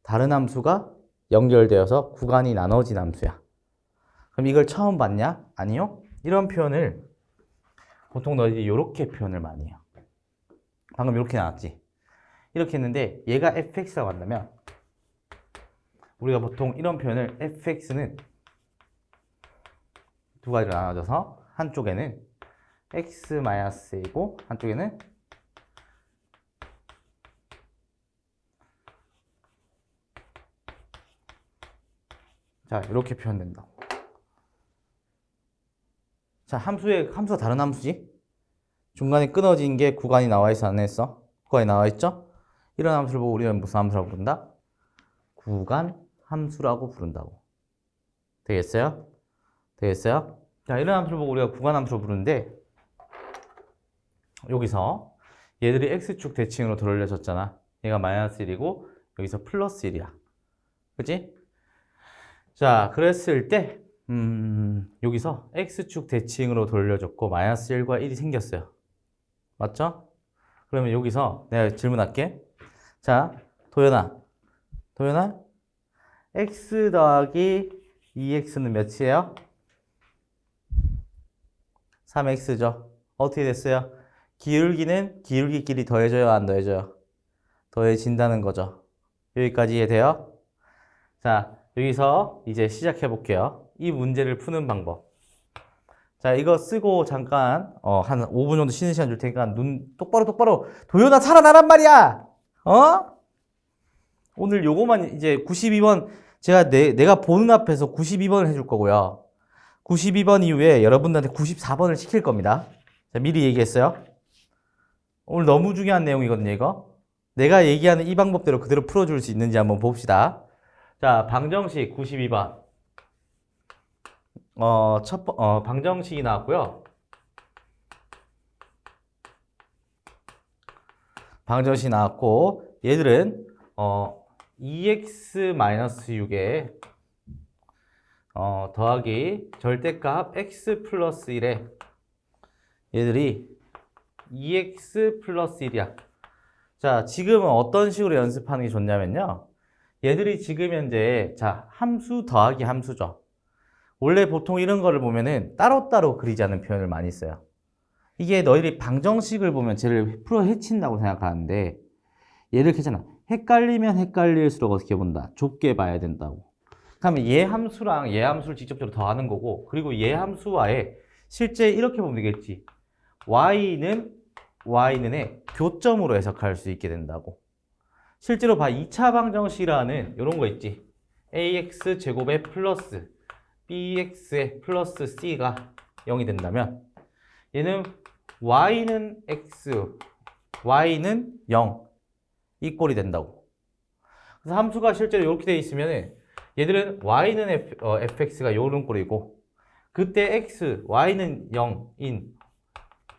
다른 함수가 연결되어서 구간이 나눠진 함수야. 그럼 이걸 처음 봤냐? 아니요. 이런 표현을 보통 너희들이 이렇게 표현을 많이 해요. 방금 이렇게 나왔지? 이렇게 했는데 얘가 fx라고 한다면 우리가 보통 이런 표현을 fx는 두 가지로 나눠져서 한쪽에는 x-a고 한쪽에는 자, 이렇게 표현된다. 자, 함수가 다른 함수지? 중간에 끊어진 게 구간이 나와 있어, 안 했어? 구간이 나와 있죠? 이런 함수를 보고 우리는 무슨 함수라고 부른다? 구간 함수라고 부른다고. 되겠어요? 되겠어요? 자, 이런 함수를 보고 우리가 구간 함수로 부르는데 여기서 얘들이 x축 대칭으로 돌려졌잖아. 얘가 마이너스 1이고 여기서 플러스 1이야. 그치? 자, 그랬을 때 여기서 x축 대칭으로 돌려졌고 마이너스 1과 1이 생겼어요. 맞죠? 그러면 여기서 내가 질문할게. 자, 도연아 x 더하기 2x는 몇이에요? 3x죠. 어떻게 됐어요? 기울기는 기울기끼리 더해져요, 안 더해져요? 더해진다는 거죠. 여기까지 이해돼요? 자, 여기서 이제 시작해 볼게요. 이 문제를 푸는 방법. 자, 이거 쓰고 잠깐 한 5분 정도 쉬는 시간 줄 테니까 눈 똑바로 도연아 살아나란 말이야. 오늘 요거만 이제 92번 제가 내가 보는 앞에서 92번을 해줄 거고요. 92번 이후에 여러분들한테 94번을 시킬 겁니다. 자, 미리 얘기했어요. 오늘 너무 중요한 내용이거든요, 이거. 내가 얘기하는 이 방법대로 그대로 풀어줄 수 있는지 한번 봅시다. 자, 방정식 92번. 방정식이 나왔고요. 방정식이 나왔고, 얘들은, 2x-6에, 더하기 절대값 x 플러스 1에 얘들이 2x 플러스 1이야. 자, 지금은 어떤 식으로 연습하는 게 좋냐면요. 얘들이 지금 현재 자, 함수 더하기 함수죠. 원래 보통 이런 거를 보면은 따로따로 그리지 않는 표현을 많이 써요. 이게 너희들이 방정식을 보면 쟤를 풀어 헤친다고 생각하는데 얘를 이렇게 하잖아. 헷갈리면 헷갈릴수록 어떻게 본다? 좁게 봐야 된다고. 그러면 얘 함수랑 얘 함수를 직접적으로 더하는 거고, 그리고 얘 함수와의 실제 이렇게 보면 되겠지. y는의 교점으로 해석할 수 있게 된다고. 실제로 봐. 2차 방정식이라는 이런 거 있지. ax 제곱에 플러스 bx에 플러스 c가 0이 된다면 얘는 y는 x, y는 0 이 꼴이 된다고. 그래서 함수가 실제로 이렇게 돼 있으면 얘들은 y는 fx가 이런 꼴이고, 그때 x, y는 0인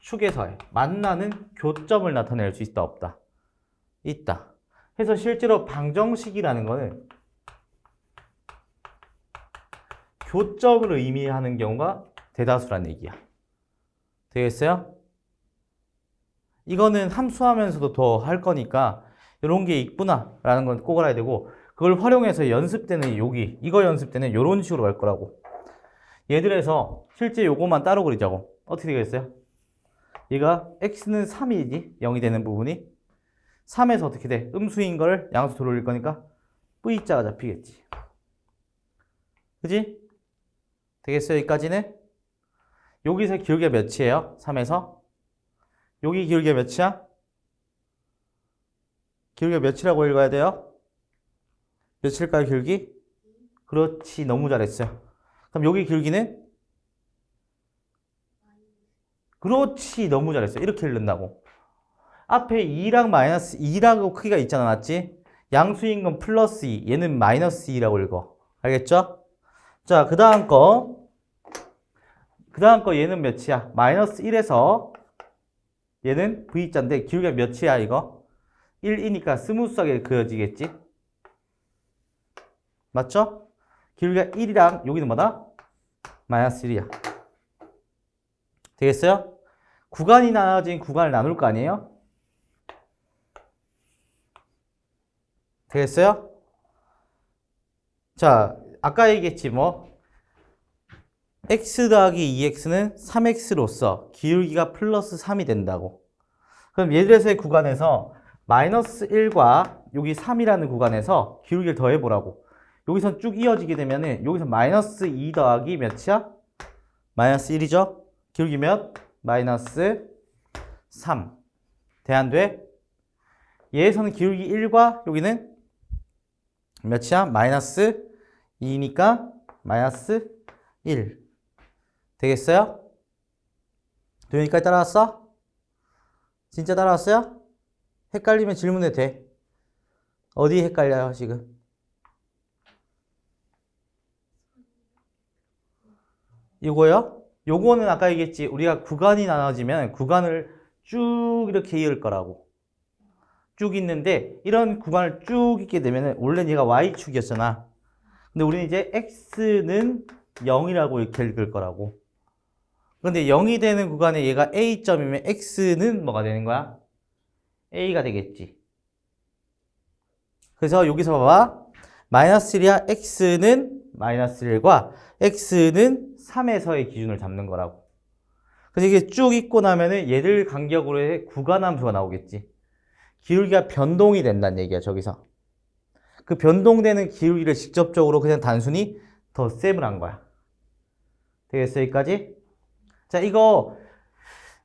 축에서의 만나는 교점을 나타낼 수 있다 없다? 있다. 그래서 실제로 방정식이라는 거는 교점을 의미하는 경우가 대다수란 얘기야. 되겠어요? 이거는 함수하면서도 더 할 거니까 이런 게 있구나 라는 건 꼭 알아야 되고, 그걸 활용해서 연습 때는 이거 연습 때는 이런 식으로 갈 거라고. 얘들에서 실제 요거만 따로 그리자고. 어떻게 되겠어요? 얘가 x는 3이지, 0이 되는 부분이 3에서 어떻게 돼? 음수인 걸 양수 돌릴 거니까 v자가 잡히겠지. 그지? 되겠어요? 여기까지는? 여기서 기울기가 몇이에요? 3에서? 여기 기울기가 몇이야? 기울기가 몇이라고 읽어야 돼요? 몇일까요, 기울기? 그렇지, 너무 잘했어요. 그럼 여기 기울기는? 그렇지, 너무 잘했어요. 이렇게 읽는다고. 앞에 2랑 마이너스 2라고 크기가 있잖아, 맞지? 양수인 건 플러스 2, 얘는 마이너스 2라고 읽어. 알겠죠? 자, 그 다음 거 얘는 몇이야? 마이너스 1에서 얘는 V자인데 기울기가 몇이야, 이거? 1이니까 스무스하게 그려지겠지? 맞죠? 기울기가 1이랑 여기는 뭐다? 마이너스 1이야. 되겠어요? 구간이 나눠진 구간을 나눌 거 아니에요? 되겠어요? 자, 아까 얘기했지 뭐 x 더하기 2x는 3x로서 기울기가 플러스 3이 된다고. 그럼 얘들에서의 구간에서 마이너스 1과 여기 3이라는 구간에서 기울기를 더해보라고. 여기서 쭉 이어지게 되면은 여기서 마이너스 2 더하기 몇이야? 마이너스 1이죠? 기울기 몇? 마이너스 3. 돼, 안 돼? 얘에서는 기울기 1과 여기는 몇이야? 마이너스 2니까 마이너스 1. 되겠어요? 도현이까지 따라왔어? 진짜 따라왔어요? 헷갈리면 질문해도 돼. 어디 헷갈려요, 지금? 이거요? 요거는 아까 얘기했지. 우리가 구간이 나눠지면 구간을 쭉 이렇게 이을 거라고. 쭉 있는데 이런 구간을 쭉 있게 되면 원래는 얘가 y축이었잖아. 근데 우리는 이제 x는 0이라고 이렇게 읽을 거라고. 근데 0이 되는 구간에 얘가 a점이면 x는 뭐가 되는 거야? a가 되겠지. 그래서 여기서 봐봐. 마이너스 1이야. x는 마이너스 1과 x는 3에서의 기준을 잡는 거라고. 그래서 이게 쭉 있고 나면은 얘들 간격으로의 구간함수가 나오겠지. 기울기가 변동이 된다는 얘기야, 저기서. 그 변동되는 기울기를 직접적으로 그냥 단순히 덧셈을 한 거야. 되겠어, 여기까지? 자,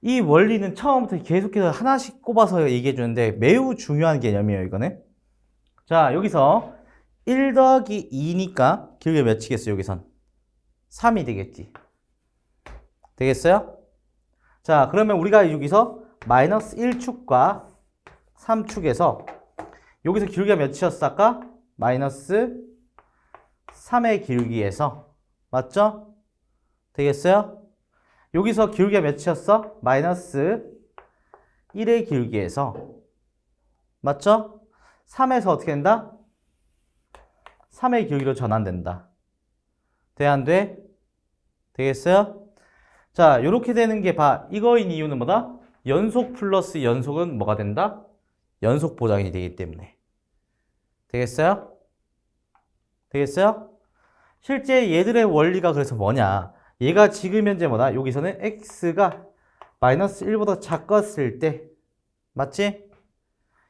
이 원리는 처음부터 계속해서 하나씩 꼽아서 얘기해 주는데 매우 중요한 개념이에요, 이거는. 자, 여기서 1 더하기 2니까 기울기가 몇이겠어요, 여기선? 3이 되겠지. 되겠어요? 자, 그러면 우리가 여기서 마이너스 1축과 3축에서 여기서 기울기가 몇이었어, 아까? 마이너스 3의 기울기에서. 맞죠? 되겠어요? 여기서 기울기가 몇이었어? 마이너스 1의 기울기에서. 맞죠? 3에서 어떻게 된다? 3의 기울기로 전환된다. 돼, 안 돼? 되겠어요? 자, 요렇게 되는 게 봐. 이거인 이유는 뭐다? 연속 플러스 연속은 뭐가 된다? 연속 보장이 되기 때문에. 되겠어요? 되겠어요? 실제 얘들의 원리가 그래서 뭐냐? 얘가 지금 현재 뭐다? 여기서는 x가 마이너스 1보다 작았을 때, 맞지?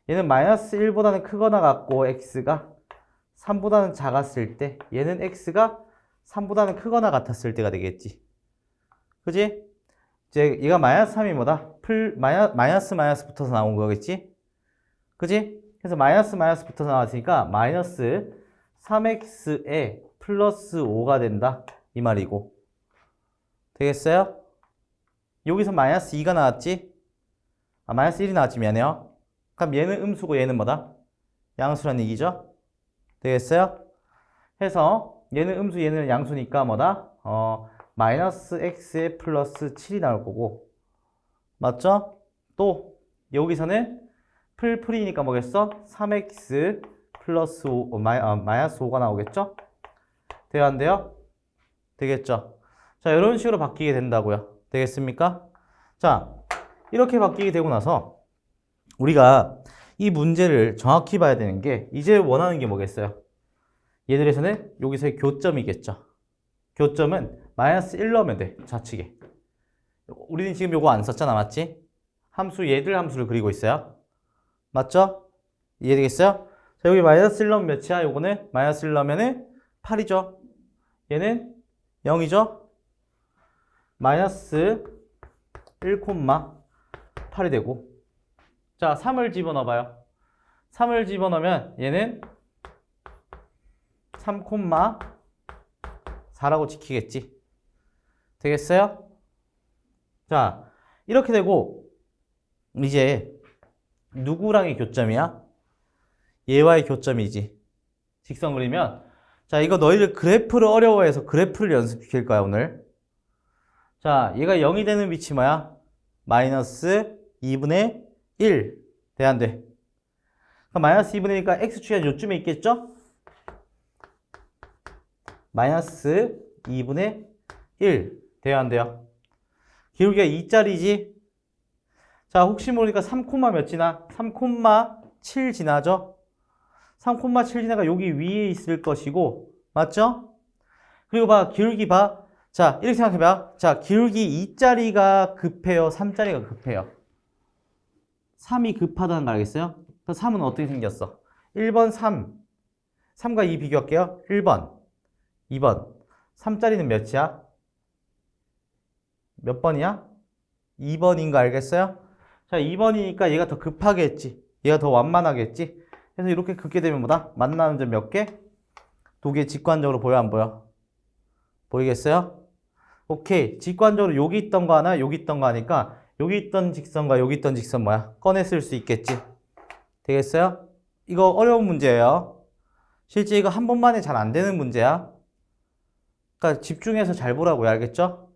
얘는 마이너스 1보다는 크거나 같고 x가 3보다는 작았을 때, 얘는 x가 3보다는 크거나 같았을 때가 되겠지. 그지? 이제 얘가 마이너스 3이 뭐다? 마이너스 붙어서 나온 거겠지? 그지? 그래서 마이너스 붙어서 나왔으니까 마이너스 3x에 플러스 5가 된다. 이 말이고. 되겠어요? 여기서 마이너스 2가 나왔지? 마이너스 1이 나왔지, 미안해요. 그럼 얘는 음수고 얘는 뭐다? 양수란 얘기죠? 되겠어요? 해서 얘는 음수, 얘는 양수니까 뭐다? 마이너스 x에 플러스 7이 나올 거고. 맞죠? 또 여기서는 풀이니까 뭐겠어? 3x 플러스 5, 마이너스 5가 나오겠죠? 돼요, 안 돼요? 되겠죠? 자, 이런 식으로 바뀌게 된다고요. 되겠습니까? 자, 이렇게 바뀌게 되고 나서 우리가 이 문제를 정확히 봐야 되는 게 이제 원하는 게 뭐겠어요? 얘들에서는 여기서의 교점이겠죠. 교점은 마이너스 1 넣으면 돼, 좌측에. 우리는 지금 요거 안 썼잖아, 맞지? 얘들 함수를 그리고 있어요. 맞죠? 이해되겠어요? 자, 여기 마이너스 1 넣으면 몇이야? 요거는 마이너스 1 넣으면은 8이죠. 얘는 0이죠. 마이너스 1,8이 되고. 자, 3을 집어넣어봐요. 3을 집어넣으면 얘는 3,4라고 지키겠지. 되겠어요? 자, 이렇게 되고 이제 누구랑의 교점이야? 얘와의 교점이지. 직선 그리면 자, 이거 너희들 그래프를 어려워해서 그래프를 연습시킬 거야, 오늘. 자, 얘가 0이 되는 위치 뭐야? 마이너스 2분의 1. 돼, 안 돼? 그럼 마이너스 2분의 1이니까 x축이 요쯤에 있겠죠? 마이너스 2분의 1. 돼요, 안 돼요? 기울기가 2짜리지? 자, 혹시 모르니까 3, 몇 지나? 3,7 지나죠? 3,7 지나가 여기 위에 있을 것이고, 맞죠? 그리고 봐, 기울기 봐. 자, 이렇게 생각해봐. 자, 기울기 2짜리가 급해요? 3짜리가 급해요? 3이 급하다는 거 알겠어요? 그래서 3은 어떻게 생겼어? 1번 3. 3과 2 비교할게요. 1번, 2번. 3짜리는 몇이야? 몇 번이야? 2번인 거 알겠어요? 자, 2번이니까 얘가 더 급하겠지. 얘가 더 완만하겠지. 그래서 이렇게 긋게 되면 뭐다? 만나는 점 몇 개? 2개 직관적으로 보여, 안 보여? 보이겠어요? 오케이. 직관적으로 여기 있던 거 하나, 여기 있던 거 하니까 여기 있던 직선과 여기 있던 직선 뭐야? 꺼내 쓸 수 있겠지. 되겠어요? 이거 어려운 문제예요. 실제 이거 한 번만에 잘 안 되는 문제야. 그러니까 집중해서 잘 보라고요. 알겠죠?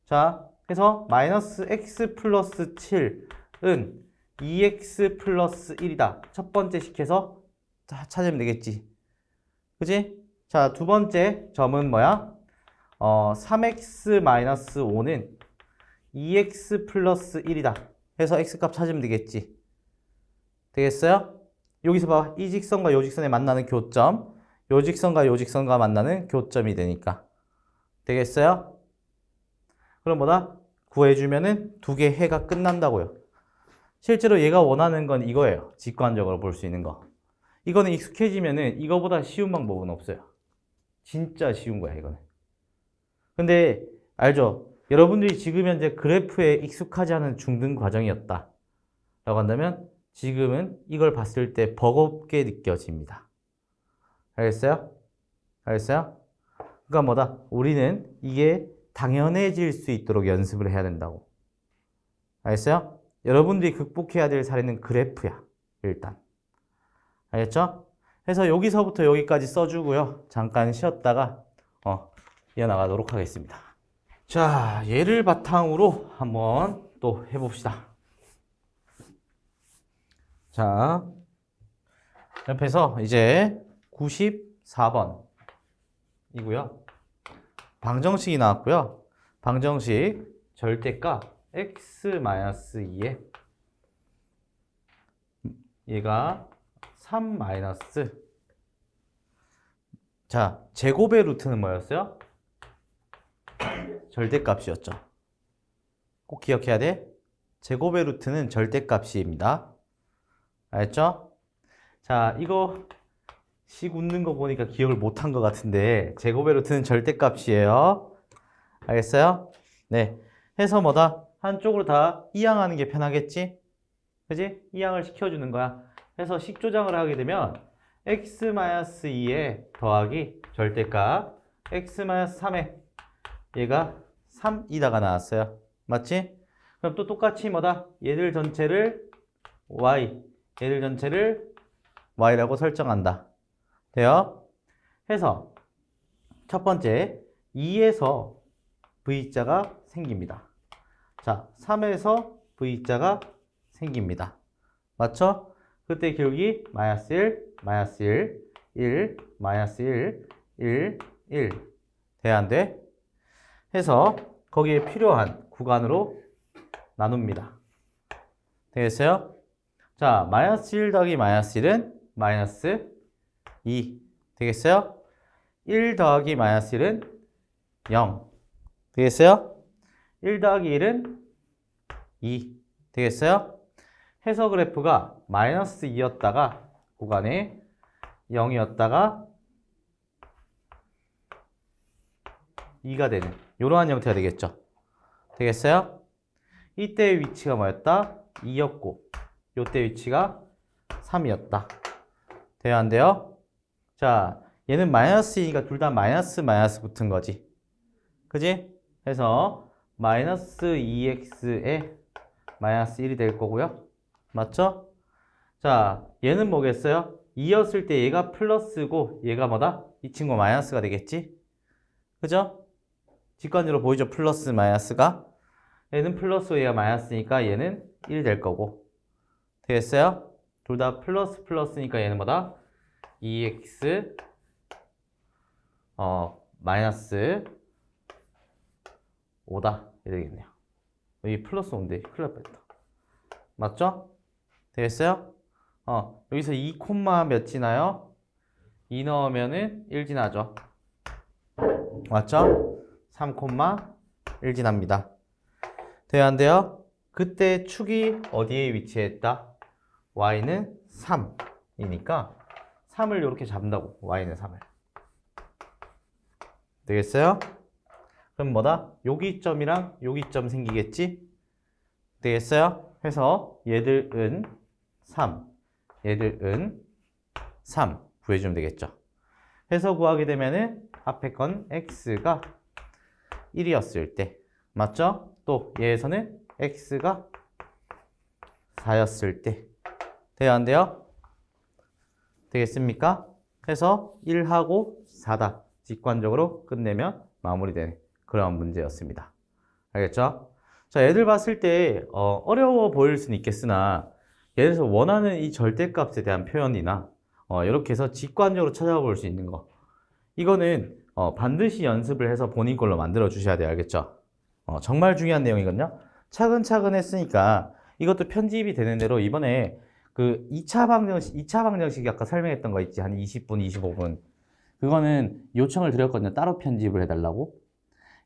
자, 그래서 마이너스 x 플러스 7은 2x 플러스 1이다. 첫 번째 식해서 찾으면 되겠지. 그지? 자, 두 번째 점은 뭐야? 3x 마이너스 5는 2x 플러스 1이다. 해서 x값 찾으면 되겠지. 되겠어요? 여기서 봐. 이 직선과 이 직선에 만나는 교점, 이 직선과 이 직선과 만나는 교점이 되니까. 되겠어요? 그럼 뭐다? 구해주면은 2개 해가 끝난다고요. 실제로 얘가 원하는 건 이거예요. 직관적으로 볼 수 있는 거. 이거는 익숙해지면은 이거보다 쉬운 방법은 없어요. 진짜 쉬운 거야, 이거는. 근데 알죠? 여러분들이 지금 현재 그래프에 익숙하지 않은 중등 과정이었다 라고 한다면 지금은 이걸 봤을 때 버겁게 느껴집니다. 알겠어요? 알겠어요? 그러니까 뭐다? 우리는 이게 당연해질 수 있도록 연습을 해야 된다고. 알겠어요? 여러분들이 극복해야 될 사례는 그래프야. 일단. 알겠죠? 그래서 여기서부터 여기까지 써주고요. 잠깐 쉬었다가 이어나가도록 하겠습니다. 자, 얘를 바탕으로 한번 또 해봅시다. 자, 옆에서 이제 94번 이고요. 방정식이 나왔고요. 방정식 절대값 x-2에 얘가 3 마이너스 자, 제곱의 루트는 뭐였어요? 절대값이었죠. 꼭 기억해야 돼. 제곱의 루트는 절대값입니다. 알겠죠? 자, 이거 씩 웃는 거 보니까 기억을 못한 것 같은데 제곱의 루트는 절대값이에요. 알겠어요? 네. 해서 뭐다? 한쪽으로 다 이항하는 게 편하겠지? 그지? 이항을 시켜주는 거야. 해서 식 조장을 하게 되면 x-2에 더하기 절대값 x-3에 얘가 3이다가 나왔어요. 맞지? 그럼 또 똑같이 뭐다? 얘들 전체를 y, 얘들 전체를 y라고 설정한다. 돼요? 해서 첫 번째 2에서 v자가 생깁니다. 자, 3에서 v자가 생깁니다. 맞죠? 그때 기울기 마이너스 1, 마이너스 1, 1, 마이너스 1, 1, 1 돼야 안 돼? 해서 거기에 필요한 구간으로 나눕니다. 되겠어요? 자, 마이너스 1 더하기 마이너스 1은 마이너스 2 되겠어요? 1 더하기 마이너스 1은 0 되겠어요? 1 더하기 1은 2 되겠어요? 해서 그래프가 마이너스 2였다가 구간에 0이었다가 2가 되는 이러한 형태가 되겠죠. 되겠어요? 이때의 위치가 뭐였다? 2였고 이때 위치가 3이었다. 돼요 안 돼요? 자, 얘는 마이너스이니까 둘 다 마이너스 마이너스 붙은 거지. 그지? 해서 마이너스 2x에 마이너스 1이 될 거고요. 맞죠? 자, 얘는 뭐겠어요? 2였을 때 얘가 플러스고 얘가 뭐다? 이 친구 마이너스가 되겠지? 그죠? 직관적으로 보이죠? 플러스 마이너스가. 얘는 플러스고 얘가 마이너스니까 얘는 1이 될 거고. 되겠어요? 둘 다 플러스 플러스니까 얘는 뭐다? 2x 마이너스 5다. 이렇게 되겠네요. 여기 플러스 5인데 큰일 날 뻔했다. 맞죠? 되겠어요? 여기서 2 콤마 몇 지나요? 2 넣으면은 1 지나죠. 맞죠? 3 콤마 1 지납니다. 돼요 안 돼요? 그때 축이 어디에 위치했다? y는 3이니까 3을 이렇게 잡는다고. y는 3을. 되겠어요? 그럼 뭐다? 여기점이랑 여기점 생기겠지? 되겠어요? 해서 얘들은 3, 얘들은 3 구해주면 되겠죠. 해서 구하게 되면은 앞에 건 x가 1이었을 때 맞죠? 또 얘에서는 x가 4였을 때 돼요 안 돼요? 되겠습니까? 해서 1하고 4다. 직관적으로 끝내면 마무리되는 그런 문제였습니다. 알겠죠? 자, 얘들 봤을 때 어려워 보일 수는 있겠으나 예를 들어서 원하는 이 절대값에 대한 표현이나 이렇게 해서 직관적으로 찾아볼 수 있는 거 이거는 반드시 연습을 해서 본인 걸로 만들어 주셔야 돼요. 알겠죠? 정말 중요한 내용이거든요. 차근차근 했으니까 이것도 편집이 되는 대로 이번에 그 2차 방정식 아까 설명했던 거 있지? 한 20분, 25분. 그거는 요청을 드렸거든요. 따로 편집을 해달라고.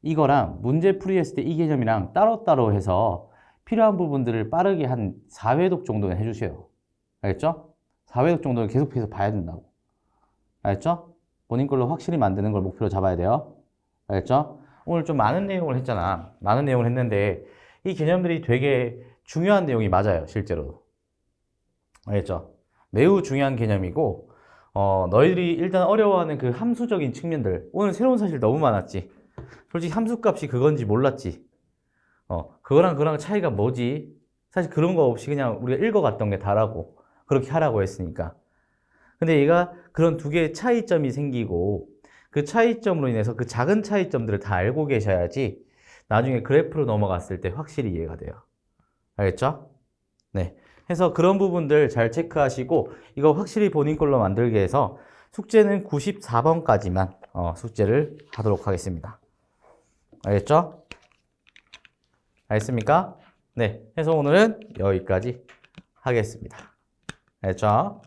이거랑 문제 풀이했을 때 이 개념이랑 따로따로 해서 필요한 부분들을 빠르게 한 4회독 정도는 해주세요. 알겠죠? 4회독 정도는 계속해서 봐야 된다고. 알겠죠? 본인 걸로 확실히 만드는 걸 목표로 잡아야 돼요. 알겠죠? 오늘 좀 많은 내용을 했잖아. 많은 내용을 했는데 이 개념들이 되게 중요한 내용이 맞아요. 실제로. 알겠죠? 매우 중요한 개념이고 너희들이 일단 어려워하는 그 함수적인 측면들 오늘 새로운 사실 너무 많았지. 솔직히 함수값이 그건지 몰랐지. 그거랑 차이가 뭐지? 사실 그런 거 없이 그냥 우리가 읽어갔던 게 다라고 그렇게 하라고 했으니까. 근데 얘가 그런 두 개의 차이점이 생기고 그 차이점으로 인해서 그 작은 차이점들을 다 알고 계셔야지 나중에 그래프로 넘어갔을 때 확실히 이해가 돼요. 알겠죠? 네. 해서 그런 부분들 잘 체크하시고 이거 확실히 본인 걸로 만들게 해서 숙제는 94번까지만 숙제를 하도록 하겠습니다. 알겠죠? 알겠습니까? 네, 그래서 오늘은 여기까지 하겠습니다. 알겠죠?